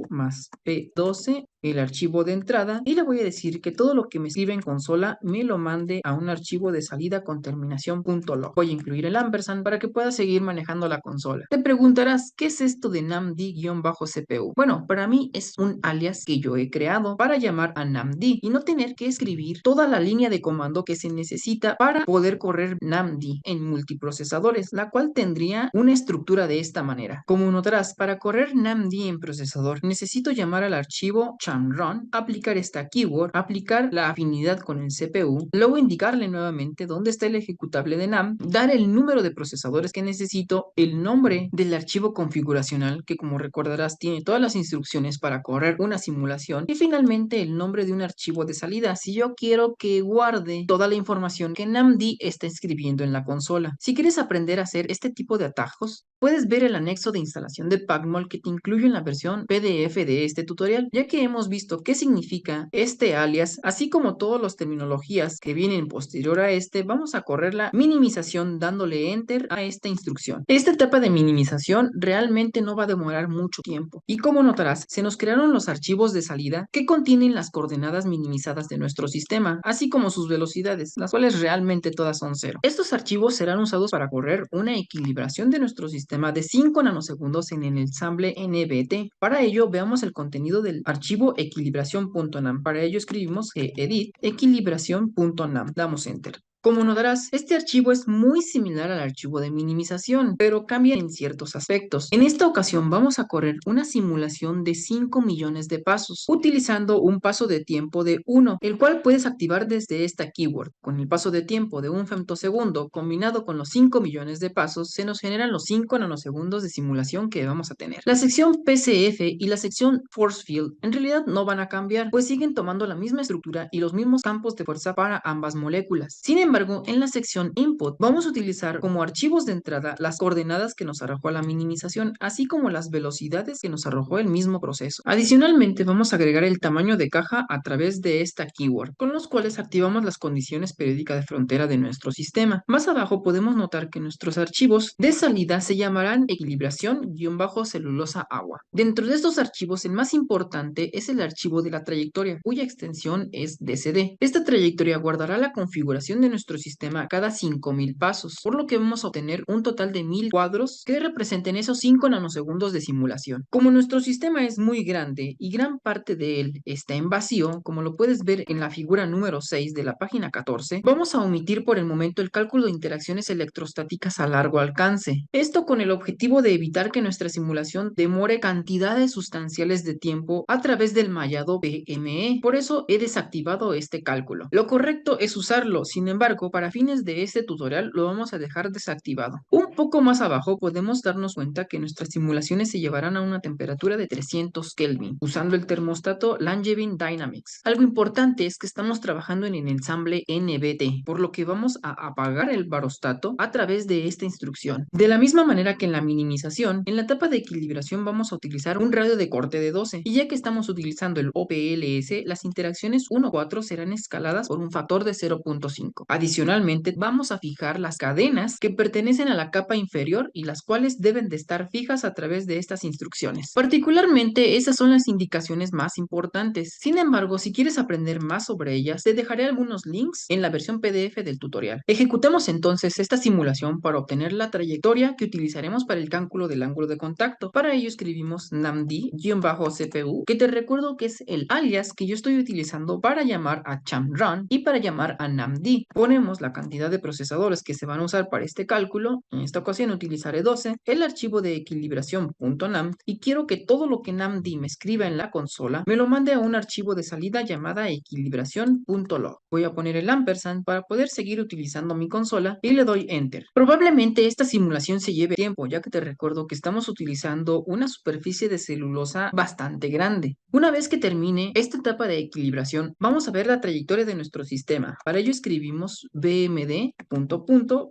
más P12, el archivo de entrada, y le voy a decir que todo lo que me escribe en consola me lo mande a un archivo de salida con terminación .log. Voy a incluir el ampersand para que pueda seguir manejando la consola. Te preguntarás, ¿qué es esto de NAMD-CPU? Bueno, para mí es un alias que yo he creado para llamar a NAMD y no tener que escribir toda la línea de comando que se necesita para poder correr NAMD en multiprocesadores, la cual tendría una estructura de esta manera. Como notarás, para correr NAMD en procesador necesito llamar al archivo chamrun, aplicar esta keyword, aplicar la afinidad con el CPU, luego indicarle nuevamente dónde está el ejecutable de NAM, dar el número de procesadores que necesito, el nombre del archivo configuracional que como recordarás tiene todas las instrucciones para correr una simulación y finalmente el nombre de un archivo de salida si yo quiero que guarde toda la información que NAMD está escribiendo en la consola. Si quieres aprender a hacer este tipo de atajos, puedes ver el anexo de instalación de Pacmol que te incluyo en la versión PDF de este tutorial, ya que hemos visto qué significa este alias, así como todas las terminologías que vienen posterior a este. Vamos a correr la minimización dándole enter a esta instrucción. Esta etapa de minimización realmente no va a demorar mucho tiempo y como notarás, se nos crearon los archivos de salida que contienen las coordenadas minimizadas de nuestro sistema, así como sus velocidades, las cuales realmente todas son 0. Estos archivos serán usados para correr una equilibración de nuestro sistema de 5 nanosegundos en el ensamble NBT. Para ello, veamos el contenido del archivo equilibración.nam. Para ello escribimos gedit equilibración.nam. Damos enter. Como notarás, este archivo es muy similar al archivo de minimización, pero cambia en ciertos aspectos. En esta ocasión vamos a correr una simulación de 5 millones de pasos, utilizando un paso de tiempo de 1, el cual puedes activar desde esta keyword. Con el paso de tiempo de un femtosegundo combinado con los 5 millones de pasos, se nos generan los 5 nanosegundos de simulación que vamos a tener. La sección PCF y la sección Force Field en realidad no van a cambiar, pues siguen tomando la misma estructura y los mismos campos de fuerza para ambas moléculas. Sin embargo, en la sección Input vamos a utilizar como archivos de entrada las coordenadas que nos arrojó la minimización, así como las velocidades que nos arrojó el mismo proceso. Adicionalmente, vamos a agregar el tamaño de caja a través de esta keyword, con los cuales activamos las condiciones periódicas de frontera de nuestro sistema. Más abajo podemos notar que nuestros archivos de salida se llamarán equilibración-celulosa agua. Dentro de estos archivos, el más importante es el archivo de la trayectoria, cuya extensión es DCD. Esta trayectoria guardará la configuración de nuestro sistema cada 5000 pasos, por lo que vamos a obtener un total de 1000 cuadros que representen esos 5 nanosegundos de simulación. Como nuestro sistema es muy grande y gran parte de él está en vacío, como lo puedes ver en la figura número 6 de la página 14, vamos a omitir por el momento el cálculo de interacciones electrostáticas a largo alcance. Esto con el objetivo de evitar que nuestra simulación demore cantidades sustanciales de tiempo a través del mallado PME. Por eso he desactivado este cálculo. Lo correcto es usarlo, sin embargo, para fines de este tutorial lo vamos a dejar desactivado. Un poco más abajo podemos darnos cuenta que nuestras simulaciones se llevarán a una temperatura de 300 Kelvin, usando el termostato Langevin Dynamics. Algo importante es que estamos trabajando en el ensamble NBT, por lo que vamos a apagar el barostato a través de esta instrucción. De la misma manera que en la minimización, en la etapa de equilibración vamos a utilizar un radio de corte de 12, y ya que estamos utilizando el OPLS, las interacciones 1-4 serán escaladas por un factor de 0.5. Adicionalmente, vamos a fijar las cadenas que pertenecen a la capa inferior y las cuales deben de estar fijas a través de estas instrucciones. Particularmente, esas son las indicaciones más importantes. Sin embargo, si quieres aprender más sobre ellas, te dejaré algunos links en la versión PDF del tutorial. Ejecutemos entonces esta simulación para obtener la trayectoria que utilizaremos para el cálculo del ángulo de contacto. Para ello escribimos namd-cpu, que te recuerdo que es el alias que yo estoy utilizando para llamar a chamrun y para llamar a namd. Ponemos la cantidad de procesadores que se van a usar para este cálculo. En esta ocasión utilizaré 12, el archivo de equilibración.nam, y quiero que todo lo que namd me escriba en la consola me lo mande a un archivo de salida llamada equilibración.log. Voy a poner el ampersand para poder seguir utilizando mi consola y le doy enter. Probablemente esta simulación se lleve tiempo, ya que te recuerdo que estamos utilizando una superficie de celulosa bastante grande. Una vez que termine esta etapa de equilibración, vamos a ver la trayectoria de nuestro sistema. Para ello escribimos bmd ...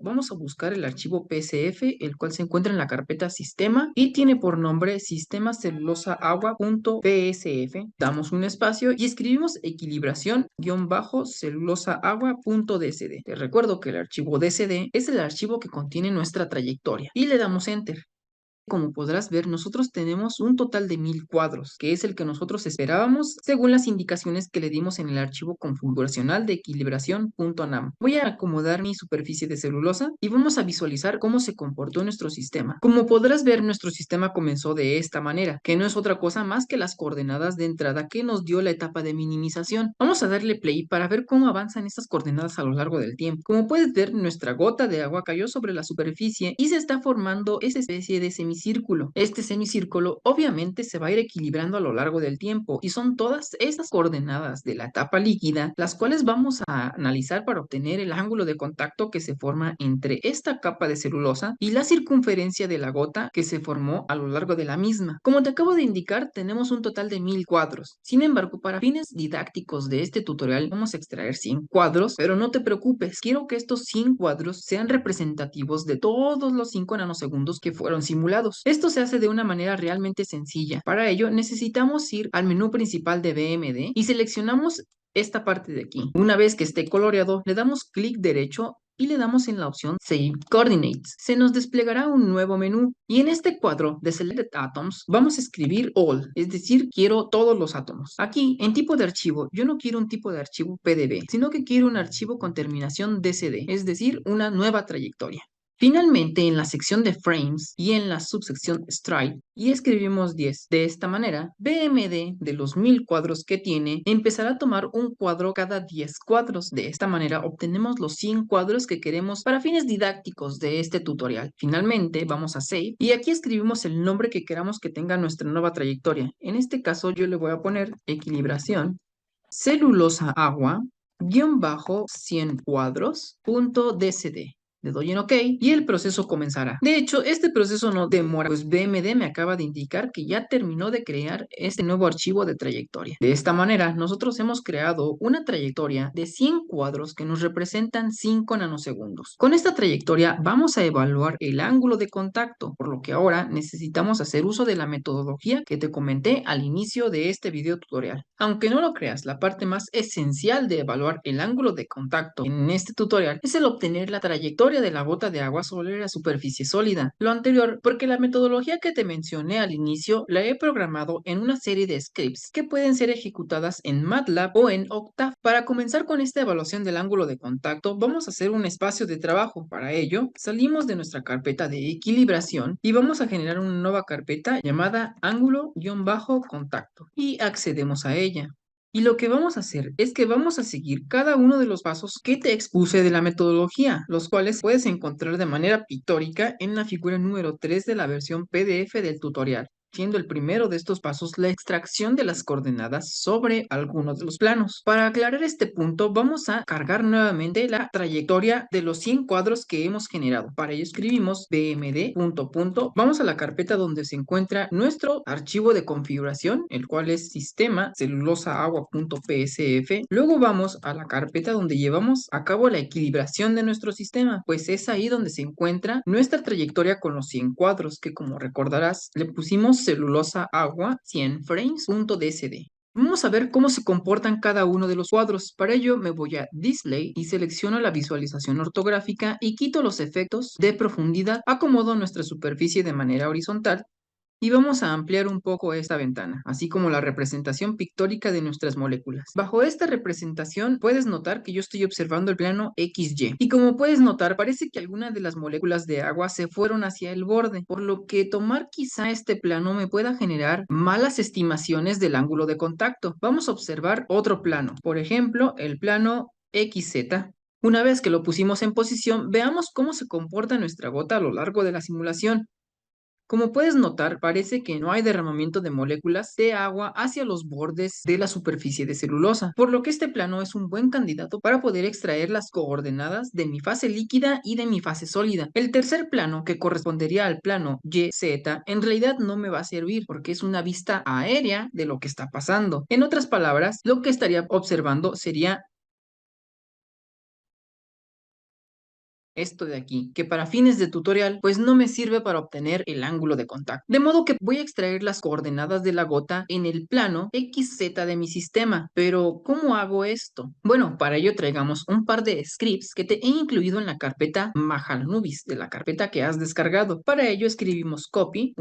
Vamos a buscar el archivo pcf, el cual se encuentra en la carpeta sistema y tiene por nombre sistema celulosa agua.psf. Damos un espacio y escribimos equilibración-celulosa agua.dsd. Te recuerdo que el archivo dsd es el archivo que contiene nuestra trayectoria y le damos enter. Como podrás ver, nosotros tenemos un total de 1000 cuadros, que es el que nosotros esperábamos según las indicaciones que le dimos en el archivo configuracional de equilibración.nam. Voy a acomodar mi superficie de celulosa y vamos a visualizar cómo se comportó nuestro sistema. Como podrás ver, nuestro sistema comenzó de esta manera, que no es otra cosa más que las coordenadas de entrada que nos dio la etapa de minimización. Vamos a darle play para ver cómo avanzan estas coordenadas a lo largo del tiempo. Como puedes ver, nuestra gota de agua cayó sobre la superficie y se está formando esa especie de semicírculo. Este semicírculo obviamente se va a ir equilibrando a lo largo del tiempo y son todas esas coordenadas de la etapa líquida las cuales vamos a analizar para obtener el ángulo de contacto que se forma entre esta capa de celulosa y la circunferencia de la gota que se formó a lo largo de la misma. Como te acabo de indicar, tenemos un total de 1000 cuadros. Sin embargo, para fines didácticos de este tutorial vamos a extraer 100 cuadros, pero no te preocupes, quiero que estos 100 cuadros sean representativos de todos los 5 nanosegundos que fueron simulados. Esto se hace de una manera realmente sencilla. Para ello necesitamos ir al menú principal de BMD y seleccionamos esta parte de aquí. Una vez que esté coloreado, le damos clic derecho y le damos en la opción Save Coordinates. Se nos desplegará un nuevo menú y en este cuadro de Selected Atoms vamos a escribir All, es decir, quiero todos los átomos. Aquí, en tipo de archivo, yo no quiero un tipo de archivo PDB, sino que quiero un archivo con terminación DCD, es decir, una nueva trayectoria. Finalmente, en la sección de Frames y en la subsección Stride, y escribimos 10. De esta manera, BMD de los 1000 cuadros que tiene, empezará a tomar un cuadro cada 10 cuadros. De esta manera, obtenemos los 100 cuadros que queremos para fines didácticos de este tutorial. Finalmente, vamos a Save, y aquí escribimos el nombre que queramos que tenga nuestra nueva trayectoria. En este caso, yo le voy a poner equilibración, celulosa agua, guión bajo 100 cuadros, punto DCD. Le doy en OK y el proceso comenzará. De hecho, este proceso no demora, pues BMD me acaba de indicar que ya terminó de crear este nuevo archivo de trayectoria. De esta manera, nosotros hemos creado una trayectoria de 100 cuadros que nos representan 5 nanosegundos. Con esta trayectoria vamos a evaluar el ángulo de contacto, por lo que ahora necesitamos hacer uso de la metodología que te comenté al inicio de este video tutorial. Aunque no lo creas, la parte más esencial de evaluar el ángulo de contacto en este tutorial es el obtener la trayectoria de la gota de agua sobre la superficie sólida. Lo anterior porque la metodología que te mencioné al inicio la he programado en una serie de scripts que pueden ser ejecutadas en MATLAB o en Octave. Para comenzar con esta evaluación del ángulo de contacto, vamos a hacer un espacio de trabajo. Para ello, salimos de nuestra carpeta de equilibración y vamos a generar una nueva carpeta llamada ángulo-contacto y accedemos a ella. Y lo que vamos a hacer es que vamos a seguir cada uno de los pasos que te expuse de la metodología, los cuales puedes encontrar de manera pictórica en la figura número 3 de la versión PDF del tutorial, siendo el primero de estos pasos la extracción de las coordenadas sobre algunos de los planos. Para aclarar este punto, vamos a cargar nuevamente la trayectoria de los 100 cuadros que hemos generado. Para ello escribimos bmd. Vamos a la carpeta donde se encuentra nuestro archivo de configuración, el cual es sistema celulosaagua.psf. Luego vamos a la carpeta donde llevamos a cabo la equilibración de nuestro sistema, pues es ahí donde se encuentra nuestra trayectoria con los 100 cuadros, que como recordarás le pusimos celulosa agua 100 frames.dsd. Vamos a ver cómo se comportan cada uno de los cuadros. Para ello me voy a Display y selecciono la visualización ortográfica y quito los efectos de profundidad. Acomodo nuestra superficie de manera horizontal y vamos a ampliar un poco esta ventana, así como la representación pictórica de nuestras moléculas. Bajo esta representación puedes notar que yo estoy observando el plano XY. Y como puedes notar, parece que algunas de las moléculas de agua se fueron hacia el borde, por lo que tomar quizá este plano me pueda generar malas estimaciones del ángulo de contacto. Vamos a observar otro plano, por ejemplo, el plano XZ. Una vez que lo pusimos en posición, veamos cómo se comporta nuestra gota a lo largo de la simulación. Como puedes notar, parece que no hay derramamiento de moléculas de agua hacia los bordes de la superficie de celulosa, por lo que este plano es un buen candidato para poder extraer las coordenadas de mi fase líquida y de mi fase sólida. El tercer plano, que correspondería al plano YZ, en realidad no me va a servir porque es una vista aérea de lo que está pasando. En otras palabras, lo que estaría observando sería esto de aquí, que para fines de tutorial pues no me sirve para obtener el ángulo de contacto. De modo que voy a extraer las coordenadas de la gota en el plano XZ de mi sistema. Pero ¿cómo hago esto? Bueno, para ello traigamos un par de scripts que te he incluido en la carpeta Mahalanobis, de la carpeta que has descargado. Para ello escribimos copy,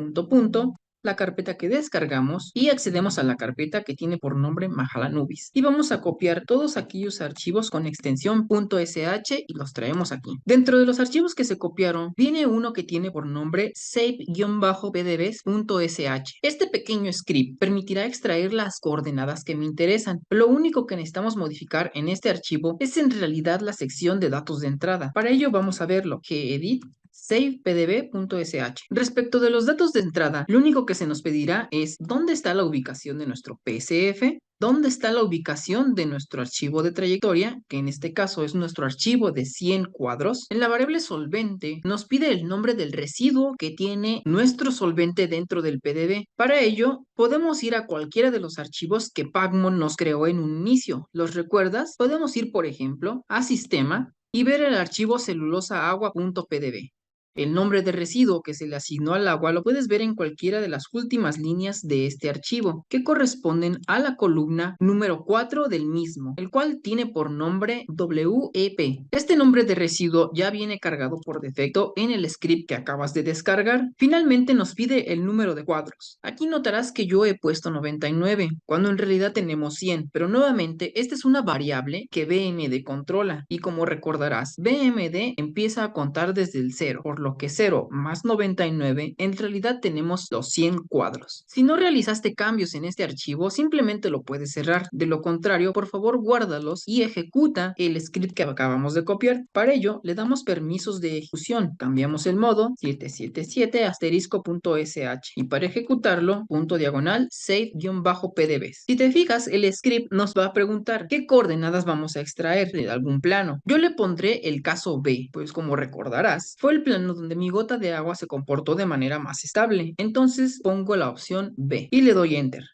la carpeta que descargamos y accedemos a la carpeta que tiene por nombre Mahalanobis. Y vamos a copiar todos aquellos archivos con extensión .sh y los traemos aquí. Dentro de los archivos que se copiaron, viene uno que tiene por nombre save-pdbs.sh. Este pequeño script permitirá extraer las coordenadas que me interesan. Lo único que necesitamos modificar en este archivo es en realidad la sección de datos de entrada. Para ello vamos a verlo, gedit savepdb.sh. Respecto de los datos de entrada, lo único que se nos pedirá es dónde está la ubicación de nuestro PSF, dónde está la ubicación de nuestro archivo de trayectoria, que en este caso es nuestro archivo de 100 cuadros. En la variable solvente nos pide el nombre del residuo que tiene nuestro solvente dentro del PDB. Para ello, podemos ir a cualquiera de los archivos que Pacmon nos creó en un inicio. ¿Los recuerdas? Podemos ir, por ejemplo, a Sistema y ver el archivo celulosaagua.pdb. El nombre de residuo que se le asignó al agua lo puedes ver en cualquiera de las últimas líneas de este archivo, que corresponden a la columna número 4 del mismo, el cual tiene por nombre WEP. Este nombre de residuo ya viene cargado por defecto en el script que acabas de descargar. Finalmente nos pide el número de cuadros. Aquí notarás que yo he puesto 99, cuando en realidad tenemos 100, pero nuevamente esta es una variable que BMD controla, y como recordarás, BMD empieza a contar desde el 0, por lo que 0 más 99, en realidad tenemos los 100 cuadros. Si no realizaste cambios en este archivo, simplemente lo puedes cerrar. De lo contrario, por favor guárdalos y ejecuta el script que acabamos de copiar. Para ello, le damos permisos de ejecución. Cambiamos el modo 777 asterisco.sh y para ejecutarlo, punto diagonal save-pdbs. Si te fijas, el script nos va a preguntar qué coordenadas vamos a extraer de algún plano. Yo le pondré el caso B, pues como recordarás, fue el plano donde mi gota de agua se comportó de manera más estable. Entonces pongo la opción B y le doy Enter.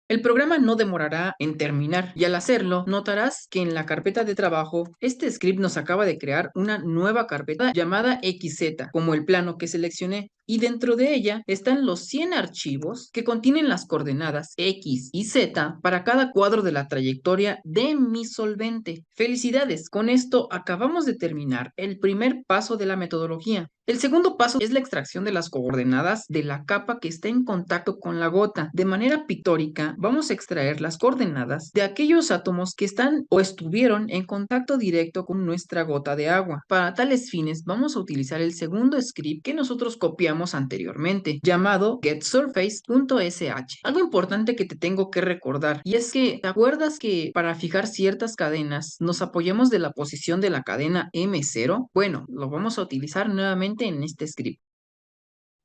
El programa no demorará en terminar y al hacerlo notarás que en la carpeta de trabajo este script nos acaba de crear una nueva carpeta llamada XZ como el plano que seleccioné y dentro de ella están los 100 archivos que contienen las coordenadas X y Z para cada cuadro de la trayectoria de mi solvente. Felicidades, con esto acabamos de terminar el primer paso de la metodología. El segundo paso es la extracción de las coordenadas de la capa que está en contacto con la gota. De manera pictórica, vamos a extraer las coordenadas de aquellos átomos que están o estuvieron en contacto directo con nuestra gota de agua. Para tales fines, vamos a utilizar el segundo script que nosotros copiamos anteriormente, llamado getSurface.sh. Algo importante que te tengo que recordar, y es que, ¿te acuerdas que para fijar ciertas cadenas nos apoyamos de la posición de la cadena M0? Bueno, lo vamos a utilizar nuevamente en este script.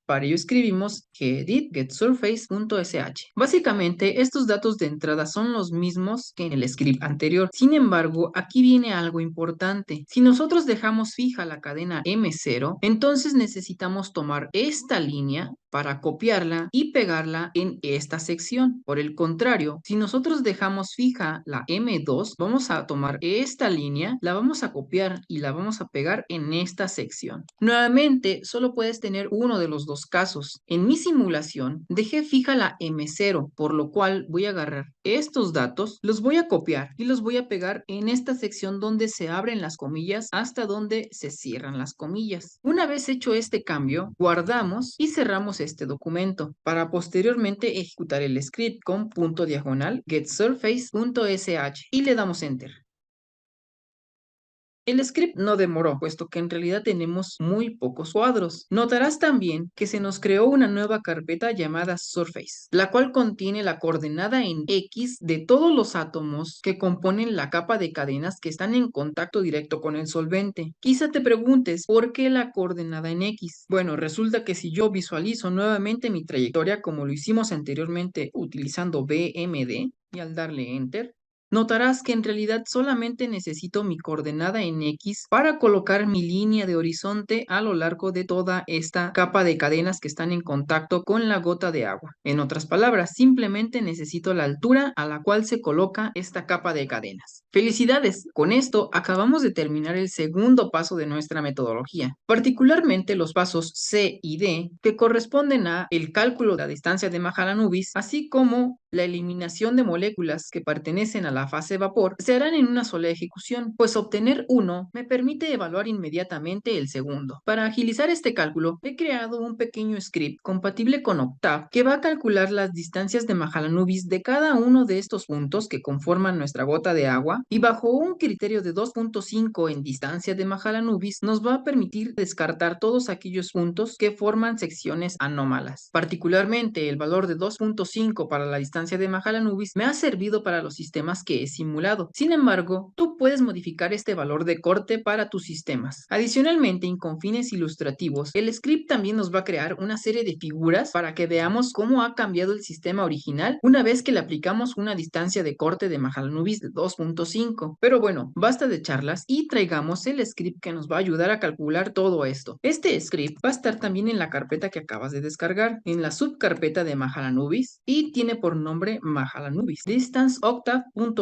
Para ello escribimos gedit getSurface.sh. Básicamente, estos datos de entrada son los mismos que en el script anterior. Sin embargo, aquí viene algo importante. Si nosotros dejamos fija la cadena M0, entonces necesitamos tomar esta línea para copiarla y pegarla en esta sección. Por el contrario, si nosotros dejamos fija la M2, vamos a tomar esta línea, la vamos a copiar y la vamos a pegar en esta sección. Nuevamente, solo puedes tener uno de los dos casos. En mi simulación, dejé fija la M0, por lo cual voy a agarrar estos datos, los voy a copiar y los voy a pegar en esta sección donde se abren las comillas hasta donde se cierran las comillas. Una vez hecho este cambio, guardamos y cerramos este documento para posteriormente ejecutar el script con punto diagonal getSurface.sh y le damos Enter. El script no demoró, puesto que en realidad tenemos muy pocos cuadros. Notarás también que se nos creó una nueva carpeta llamada Surface, la cual contiene la coordenada en X de todos los átomos que componen la capa de cadenas que están en contacto directo con el solvente. Quizá te preguntes, ¿por qué la coordenada en X? Bueno, resulta que si yo visualizo nuevamente mi trayectoria como lo hicimos anteriormente utilizando BMD y al darle Enter, notarás que en realidad solamente necesito mi coordenada en X para colocar mi línea de horizonte a lo largo de toda esta capa de cadenas que están en contacto con la gota de agua. En otras palabras, simplemente necesito la altura a la cual se coloca esta capa de cadenas. ¡Felicidades! Con esto acabamos de terminar el segundo paso de nuestra metodología, particularmente los pasos C y D, que corresponden a el cálculo de la distancia de Mahalanobis, así como la eliminación de moléculas que pertenecen a la fase vapor, se harán en una sola ejecución, pues obtener uno me permite evaluar inmediatamente el segundo. Para agilizar este cálculo, he creado un pequeño script compatible con Octave que va a calcular las distancias de Mahalanobis de cada uno de estos puntos que conforman nuestra gota de agua y bajo un criterio de 2.5 en distancia de Mahalanobis nos va a permitir descartar todos aquellos puntos que forman secciones anómalas. Particularmente el valor de 2.5 para la distancia de Mahalanobis me ha servido para los sistemas que he simulado. Sin embargo, tú puedes modificar este valor de corte para tus sistemas. Adicionalmente, y con fines ilustrativos, el script también nos va a crear una serie de figuras para que veamos cómo ha cambiado el sistema original una vez que le aplicamos una distancia de corte de Mahalanobis de 2.5. Pero bueno, basta de charlas y traigamos el script que nos va a ayudar a calcular todo esto. Este script va a estar también en la carpeta que acabas de descargar, en la subcarpeta de Mahalanobis, y tiene por nombre Mahalanobis. Distance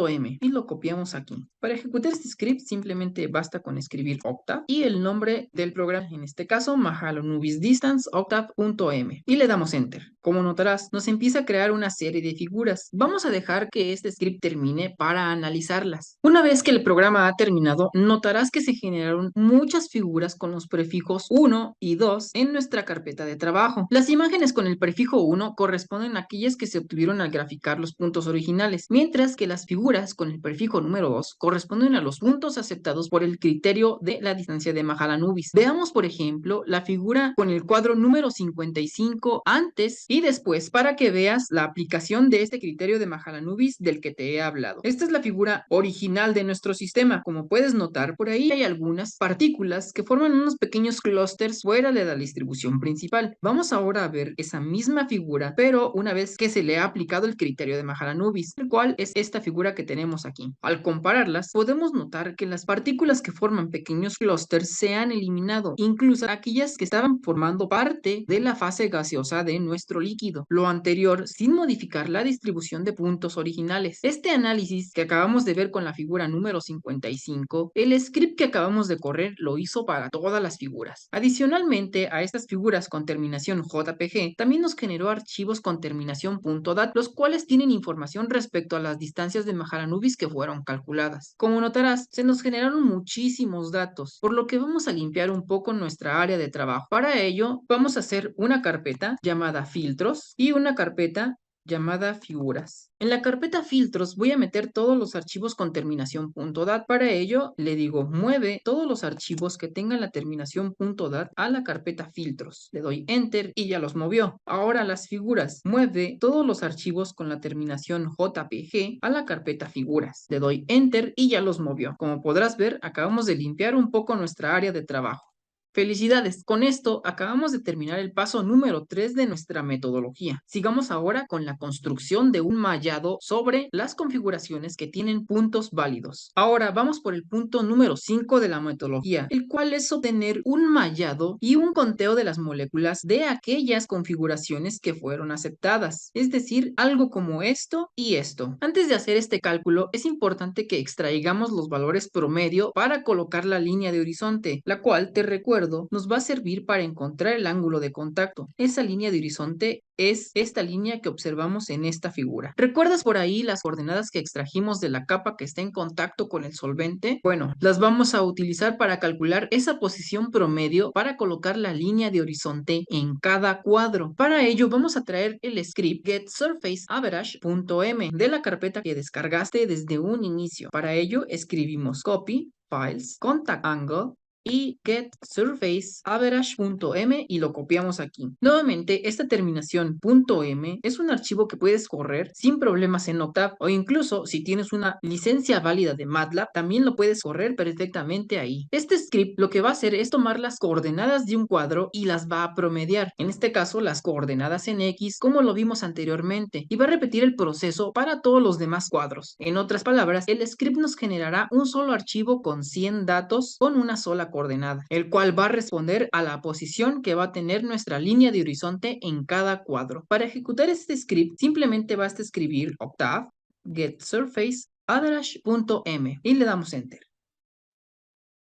.m y lo copiamos aquí. Para ejecutar este script simplemente basta con escribir octave y el nombre del programa, en este caso Mahalanobis Distance octave.m, y le damos enter. Como notarás, nos empieza a crear una serie de figuras. Vamos a dejar que este script termine para analizarlas. Una vez que el programa ha terminado, notarás que se generaron muchas figuras con los prefijos 1 y 2 en nuestra carpeta de trabajo. Las imágenes con el prefijo 1 corresponden a aquellas que se obtuvieron al graficar los puntos originales, mientras que las figuras con el prefijo número 2 corresponden a los puntos aceptados por el criterio de la distancia de Mahalanobis. Veamos, por ejemplo, la figura con el cuadro número 55 antes y después para que veas la aplicación de este criterio de Mahalanobis del que te he hablado. Esta es la figura original de nuestro sistema. Como puedes notar, por ahí hay algunas partículas que forman unos pequeños clústeres fuera de la distribución principal. Vamos ahora a ver esa misma figura, pero una vez que se le ha aplicado el criterio de Mahalanobis, el cual es esta figura que tenemos aquí. Al compararlas, podemos notar que las partículas que forman pequeños clústeres se han eliminado, incluso aquellas que estaban formando parte de la fase gaseosa de nuestro líquido, lo anterior sin modificar la distribución de puntos originales. Este análisis que acabamos de ver con la figura número 55, el script que acabamos de correr lo hizo para todas las figuras. Adicionalmente a estas figuras con terminación JPG, también nos generó archivos con terminación .dat, los cuales tienen información respecto a las distancias de Mahalanobis que fueron calculadas. Como notarás, se nos generaron muchísimos datos, por lo que vamos a limpiar un poco nuestra área de trabajo. Para ello, vamos a hacer una carpeta llamada filtros y una carpeta llamada figuras. En la carpeta filtros voy a meter todos los archivos con terminación .dat. Para ello le digo mueve todos los archivos que tengan la terminación .dat a la carpeta filtros. Le doy enter y ya los movió. Ahora las figuras, mueve todos los archivos con la terminación JPG a la carpeta figuras. Le doy enter y ya los movió. Como podrás ver, acabamos de limpiar un poco nuestra área de trabajo. Felicidades, con esto acabamos de terminar el paso número 3 de nuestra metodología. Sigamos ahora con la construcción de un mallado sobre las configuraciones que tienen puntos válidos. Ahora vamos por el punto número 5 de la metodología, el cual es obtener un mallado y un conteo de las moléculas de aquellas configuraciones que fueron aceptadas, es decir, algo como esto y esto. Antes de hacer este cálculo, es importante que extraigamos los valores promedio para colocar la línea de horizonte, la cual, te recuerdo, nos va a servir para encontrar el ángulo de contacto. Esa línea de horizonte es esta línea que observamos en esta figura. ¿Recuerdas por ahí las coordenadas que extrajimos de la capa que está en contacto con el solvente? Bueno, las vamos a utilizar para calcular esa posición promedio para colocar la línea de horizonte en cada cuadro. Para ello vamos a traer el script getSurfaceAverage.m de la carpeta que descargaste desde un inicio. Para ello escribimos copy, files, contact angle y getSurfaceAverage.m y lo copiamos aquí. Nuevamente, esta terminación .m es un archivo que puedes correr sin problemas en Octave, o incluso si tienes una licencia válida de MATLAB, también lo puedes correr perfectamente ahí. Este script lo que va a hacer es tomar las coordenadas de un cuadro y las va a promediar, en este caso las coordenadas en X, como lo vimos anteriormente, y va a repetir el proceso para todos los demás cuadros. En otras palabras, el script nos generará un solo archivo con 100 datos con una sola coordenada, el cual va a responder a la posición que va a tener nuestra línea de horizonte en cada cuadro. Para ejecutar este script, simplemente basta escribir octave getSurfaceAverage.m y le damos enter.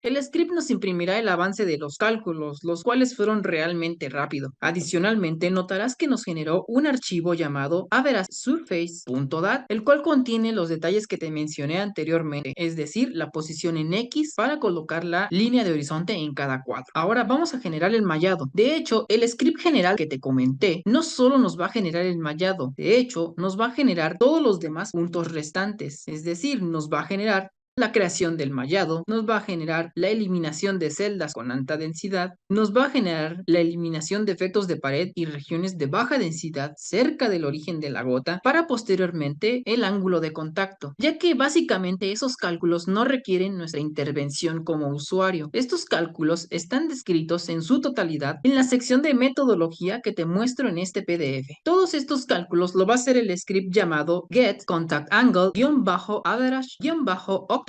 El script nos imprimirá el avance de los cálculos, los cuales fueron realmente rápido. Adicionalmente, notarás que nos generó un archivo llamado averageSurface.dat, el cual contiene los detalles que te mencioné anteriormente, es decir, la posición en X para colocar la línea de horizonte en cada cuadro. Ahora vamos a generar el mallado. De hecho, el script general que te comenté no solo nos va a generar el mallado, de hecho, nos va a generar todos los demás puntos restantes, es decir, nos va a generar la creación del mallado, nos va a generar la eliminación de celdas con alta densidad, nos va a generar la eliminación de efectos de pared y regiones de baja densidad cerca del origen de la gota para posteriormente el ángulo de contacto, ya que básicamente esos cálculos no requieren nuestra intervención como usuario. Estos cálculos están descritos en su totalidad en la sección de metodología que te muestro en este PDF. Todos estos cálculos lo va a hacer el script llamado getContactAngle-average-octave.m.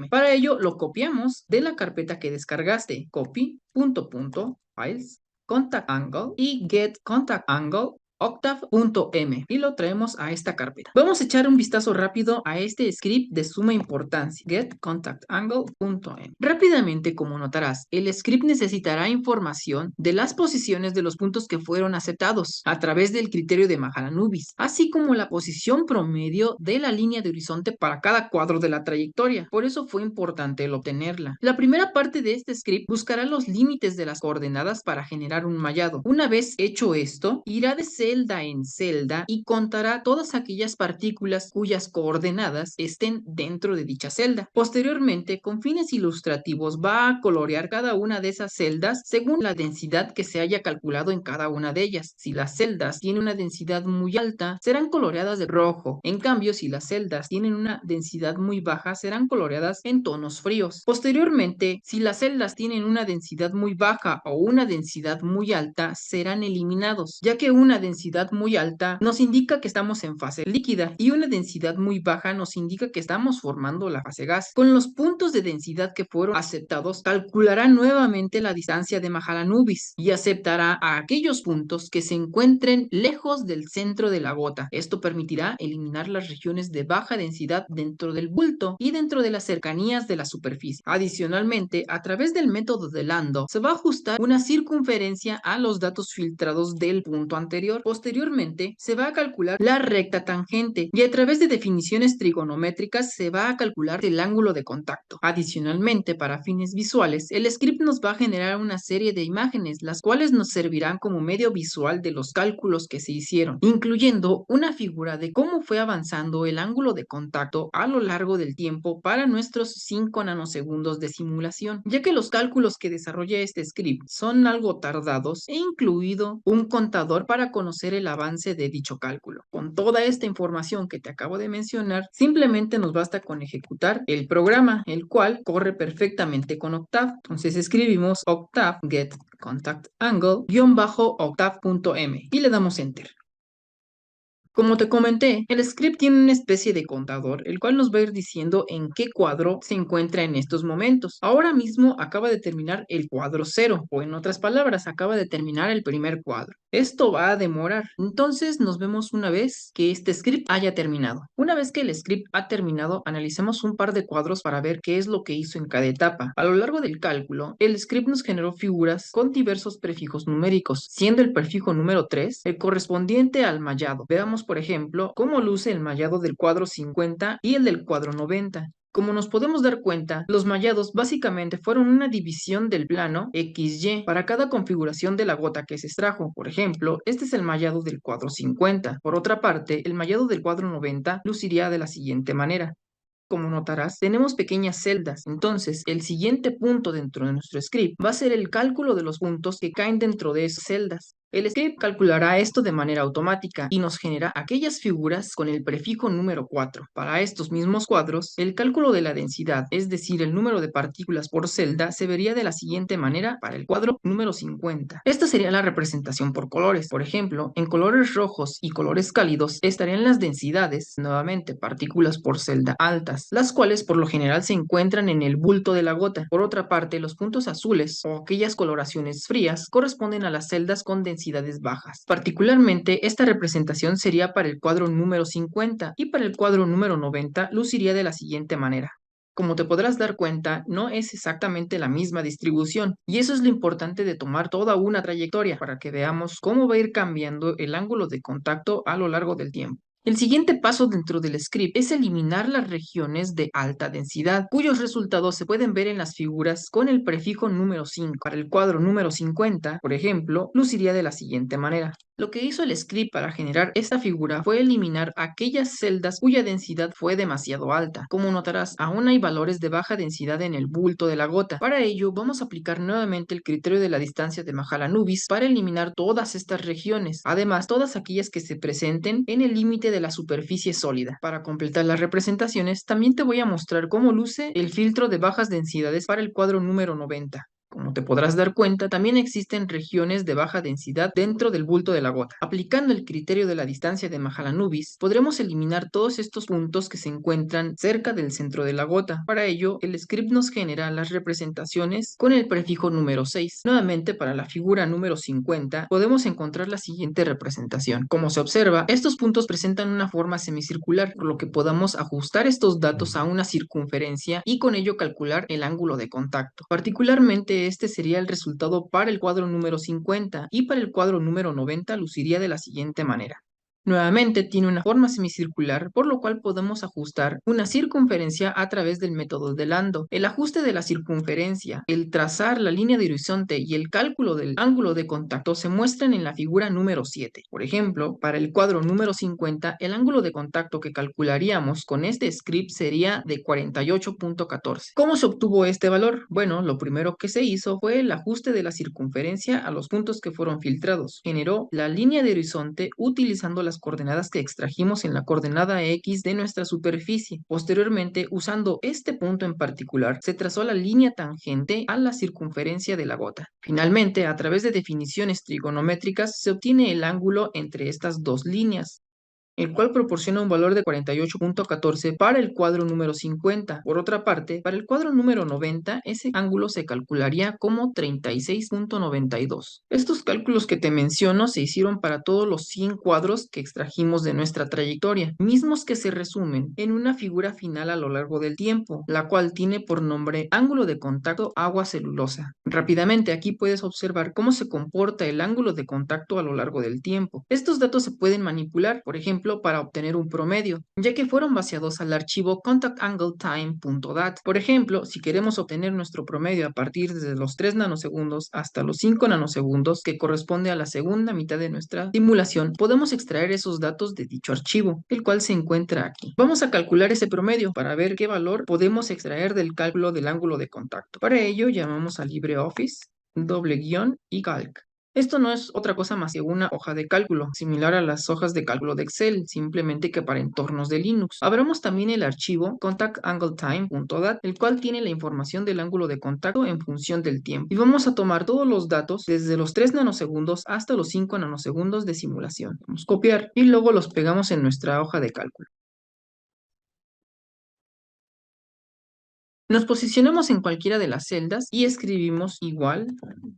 Para ello lo copiamos de la carpeta que descargaste, copy, files, contact angle y get contact angle octave.m y lo traemos a esta carpeta. Vamos a echar un vistazo rápido a este script de suma importancia, getContactAngle.m. Rápidamente, como notarás, el script necesitará información de las posiciones de los puntos que fueron aceptados a través del criterio de Mahalanobis, así como la posición promedio de la línea de horizonte para cada cuadro de la trayectoria. Por eso fue importante el obtenerla. La primera parte de este script buscará los límites de las coordenadas para generar un mallado. Una vez hecho esto, irá de celda en celda y contará todas aquellas partículas cuyas coordenadas estén dentro de dicha celda. Posteriormente, con fines ilustrativos, va a colorear cada una de esas celdas según la densidad que se haya calculado en cada una de ellas. Si las celdas tienen una densidad muy alta, serán coloreadas de rojo. En cambio, si las celdas tienen una densidad muy baja, serán coloreadas en tonos fríos. Posteriormente, si las celdas tienen una densidad muy baja o una densidad muy alta, serán eliminados, ya que una densidad muy alta nos indica que estamos en fase líquida y una densidad muy baja nos indica que estamos formando la fase gas. Con los puntos de densidad que fueron aceptados, calculará nuevamente la distancia de Mahalanobis y aceptará a aquellos puntos que se encuentren lejos del centro de la gota. Esto permitirá eliminar las regiones de baja densidad dentro del bulto y dentro de las cercanías de la superficie. Adicionalmente, a través del método de Landau, se va a ajustar una circunferencia a los datos filtrados del punto anterior. Posteriormente, se va a calcular la recta tangente y a través de definiciones trigonométricas se va a calcular el ángulo de contacto. Adicionalmente, para fines visuales, el script nos va a generar una serie de imágenes, las cuales nos servirán como medio visual de los cálculos que se hicieron, incluyendo una figura de cómo fue avanzando el ángulo de contacto a lo largo del tiempo para nuestros 5 nanosegundos de simulación, ya que los cálculos que desarrolla este script son algo tardados, he incluido un contador para conocer el avance de dicho cálculo. Con toda esta información que te acabo de mencionar, simplemente nos basta con ejecutar el programa, el cual corre perfectamente con Octave. Entonces escribimos octave get contact angle-octave.m y le damos enter. Como te comenté, el script tiene una especie de contador, el cual nos va a ir diciendo en qué cuadro se encuentra en estos momentos. Ahora mismo acaba de terminar el cuadro 0, o en otras palabras, acaba de terminar el primer cuadro. Esto va a demorar, entonces nos vemos una vez que este script haya terminado. Una vez que el script ha terminado, analicemos un par de cuadros para ver qué es lo que hizo en cada etapa. A lo largo del cálculo, el script nos generó figuras con diversos prefijos numéricos, siendo el prefijo número 3 el correspondiente al mallado. Veamos, por ejemplo, cómo luce el mallado del cuadro 50 y el del cuadro 90. Como nos podemos dar cuenta, los mallados básicamente fueron una división del plano XY para cada configuración de la gota que se extrajo. Por ejemplo, este es el mallado del cuadro 50. Por otra parte, el mallado del cuadro 90 luciría de la siguiente manera. Como notarás, tenemos pequeñas celdas, entonces el siguiente punto dentro de nuestro script va a ser el cálculo de los puntos que caen dentro de esas celdas. El script calculará esto de manera automática y nos genera aquellas figuras con el prefijo número 4. Para estos mismos cuadros, el cálculo de la densidad, es decir, el número de partículas por celda, se vería de la siguiente manera para el cuadro número 50. Esta sería la representación por colores. Por ejemplo, en colores rojos y colores cálidos estarían las densidades, nuevamente partículas por celda altas, las cuales por lo general se encuentran en el bulto de la gota. Por otra parte, los puntos azules o aquellas coloraciones frías corresponden a las celdas con densidades bajas. Particularmente, esta representación sería para el cuadro número 50 y para el cuadro número 90 luciría de la siguiente manera. Como te podrás dar cuenta, no es exactamente la misma distribución, y eso es lo importante de tomar toda una trayectoria para que veamos cómo va a ir cambiando el ángulo de contacto a lo largo del tiempo. El siguiente paso dentro del script es eliminar las regiones de alta densidad, cuyos resultados se pueden ver en las figuras con el prefijo número 5. Para el cuadro número 50, por ejemplo, luciría de la siguiente manera. Lo que hizo el script para generar esta figura fue eliminar aquellas celdas cuya densidad fue demasiado alta. Como notarás, aún hay valores de baja densidad en el bulto de la gota. Para ello, vamos a aplicar nuevamente el criterio de la distancia de Mahalanobis para eliminar todas estas regiones, además todas aquellas que se presenten en el límite de la superficie sólida. Para completar las representaciones, también te voy a mostrar cómo luce el filtro de bajas densidades para el cuadro número 90. Como te podrás dar cuenta, también existen regiones de baja densidad dentro del bulto de la gota. Aplicando el criterio de la distancia de Mahalanobis, podremos eliminar todos estos puntos que se encuentran cerca del centro de la gota. Para ello, el script nos genera las representaciones con el prefijo número 6. Nuevamente, para la figura número 50, podemos encontrar la siguiente representación. Como se observa, estos puntos presentan una forma semicircular, por lo que podamos ajustar estos datos a una circunferencia y con ello calcular el ángulo de contacto. Particularmente, este sería el resultado para el cuadro número 50 y para el cuadro número 90 luciría de la siguiente manera. Nuevamente tiene una forma semicircular, por lo cual podemos ajustar una circunferencia a través del método de Lando. El ajuste de la circunferencia, el trazar la línea de horizonte y el cálculo del ángulo de contacto se muestran en la figura número 7. Por ejemplo, para el cuadro número 50, el ángulo de contacto que calcularíamos con este script sería de 48.14. ¿Cómo se obtuvo este valor? Bueno, lo primero que se hizo fue el ajuste de la circunferencia a los puntos que fueron filtrados. Generó la línea de horizonte utilizando las coordenadas que extrajimos en la coordenada X de nuestra superficie. Posteriormente, usando este punto en particular, se trazó la línea tangente a la circunferencia de la gota. Finalmente, a través de definiciones trigonométricas, se obtiene el ángulo entre estas dos líneas, el cual proporciona un valor de 48.14 para el cuadro número 50. Por otra parte, para el cuadro número 90, ese ángulo se calcularía como 36.92. Estos cálculos que te menciono se hicieron para todos los 100 cuadros que extrajimos de nuestra trayectoria, mismos que se resumen en una figura final a lo largo del tiempo, la cual tiene por nombre ángulo de contacto agua-celulosa. Rápidamente, aquí puedes observar cómo se comporta el ángulo de contacto a lo largo del tiempo. Estos datos se pueden manipular, por ejemplo, para obtener un promedio, ya que fueron vaciados al archivo contactangletime.dat. Por ejemplo, si queremos obtener nuestro promedio a partir de los 3 nanosegundos hasta los 5 nanosegundos, que corresponde a la segunda mitad de nuestra simulación, podemos extraer esos datos de dicho archivo, el cual se encuentra aquí. Vamos a calcular ese promedio para ver qué valor podemos extraer del cálculo del ángulo de contacto. Para ello, llamamos a LibreOffice, doble guión y calc. Esto no es otra cosa más que una hoja de cálculo, similar a las hojas de cálculo de Excel, simplemente que para entornos de Linux. Abramos también el archivo contactangletime.dat, el cual tiene la información del ángulo de contacto en función del tiempo. Y vamos a tomar todos los datos desde los 3 nanosegundos hasta los 5 nanosegundos de simulación. Vamos a copiar y luego los pegamos en nuestra hoja de cálculo. Nos posicionamos en cualquiera de las celdas y escribimos igual,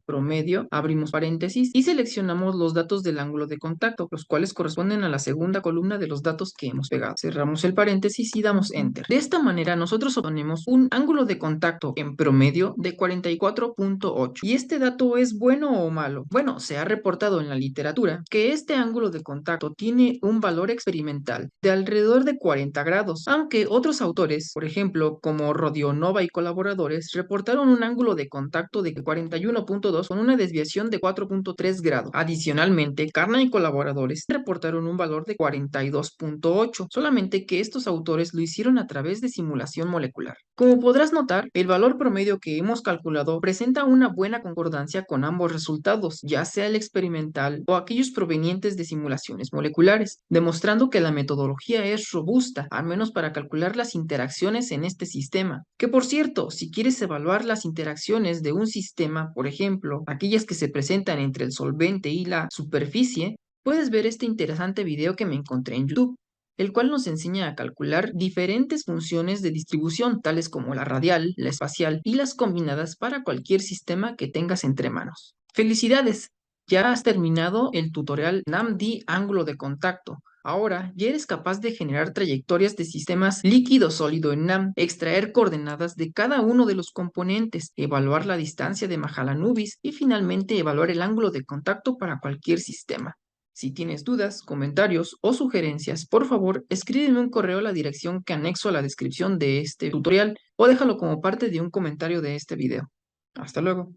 promedio, abrimos paréntesis y seleccionamos los datos del ángulo de contacto, los cuales corresponden a la segunda columna de los datos que hemos pegado. Cerramos el paréntesis y damos Enter. De esta manera nosotros obtenemos un ángulo de contacto en promedio de 44.8. ¿Y este dato es bueno o malo? Bueno, se ha reportado en la literatura que este ángulo de contacto tiene un valor experimental de alrededor de 40 grados, aunque otros autores, por ejemplo, como Rodionova y colaboradores, reportaron un ángulo de contacto de 41.2 con una desviación de 4.3 grados. Adicionalmente, Carney y colaboradores reportaron un valor de 42.8, solamente que estos autores lo hicieron a través de simulación molecular. Como podrás notar, el valor promedio que hemos calculado presenta una buena concordancia con ambos resultados, ya sea el experimental o aquellos provenientes de simulaciones moleculares, demostrando que la metodología es robusta, al menos para calcular las interacciones en este sistema. Que por cierto, si quieres evaluar las interacciones de un sistema, por ejemplo, aquellas que se presentan entre el solvente y la superficie, puedes ver este interesante video que me encontré en YouTube, el cual nos enseña a calcular diferentes funciones de distribución, tales como la radial, la espacial y las combinadas para cualquier sistema que tengas entre manos. ¡Felicidades! Ya has terminado el tutorial NAMD ángulo de contacto. Ahora ya eres capaz de generar trayectorias de sistemas líquido-sólido en NAM, extraer coordenadas de cada uno de los componentes, evaluar la distancia de Mahalanobis y finalmente evaluar el ángulo de contacto para cualquier sistema. Si tienes dudas, comentarios o sugerencias, por favor, escríbeme un correo a la dirección que anexo a la descripción de este tutorial o déjalo como parte de un comentario de este video. Hasta luego.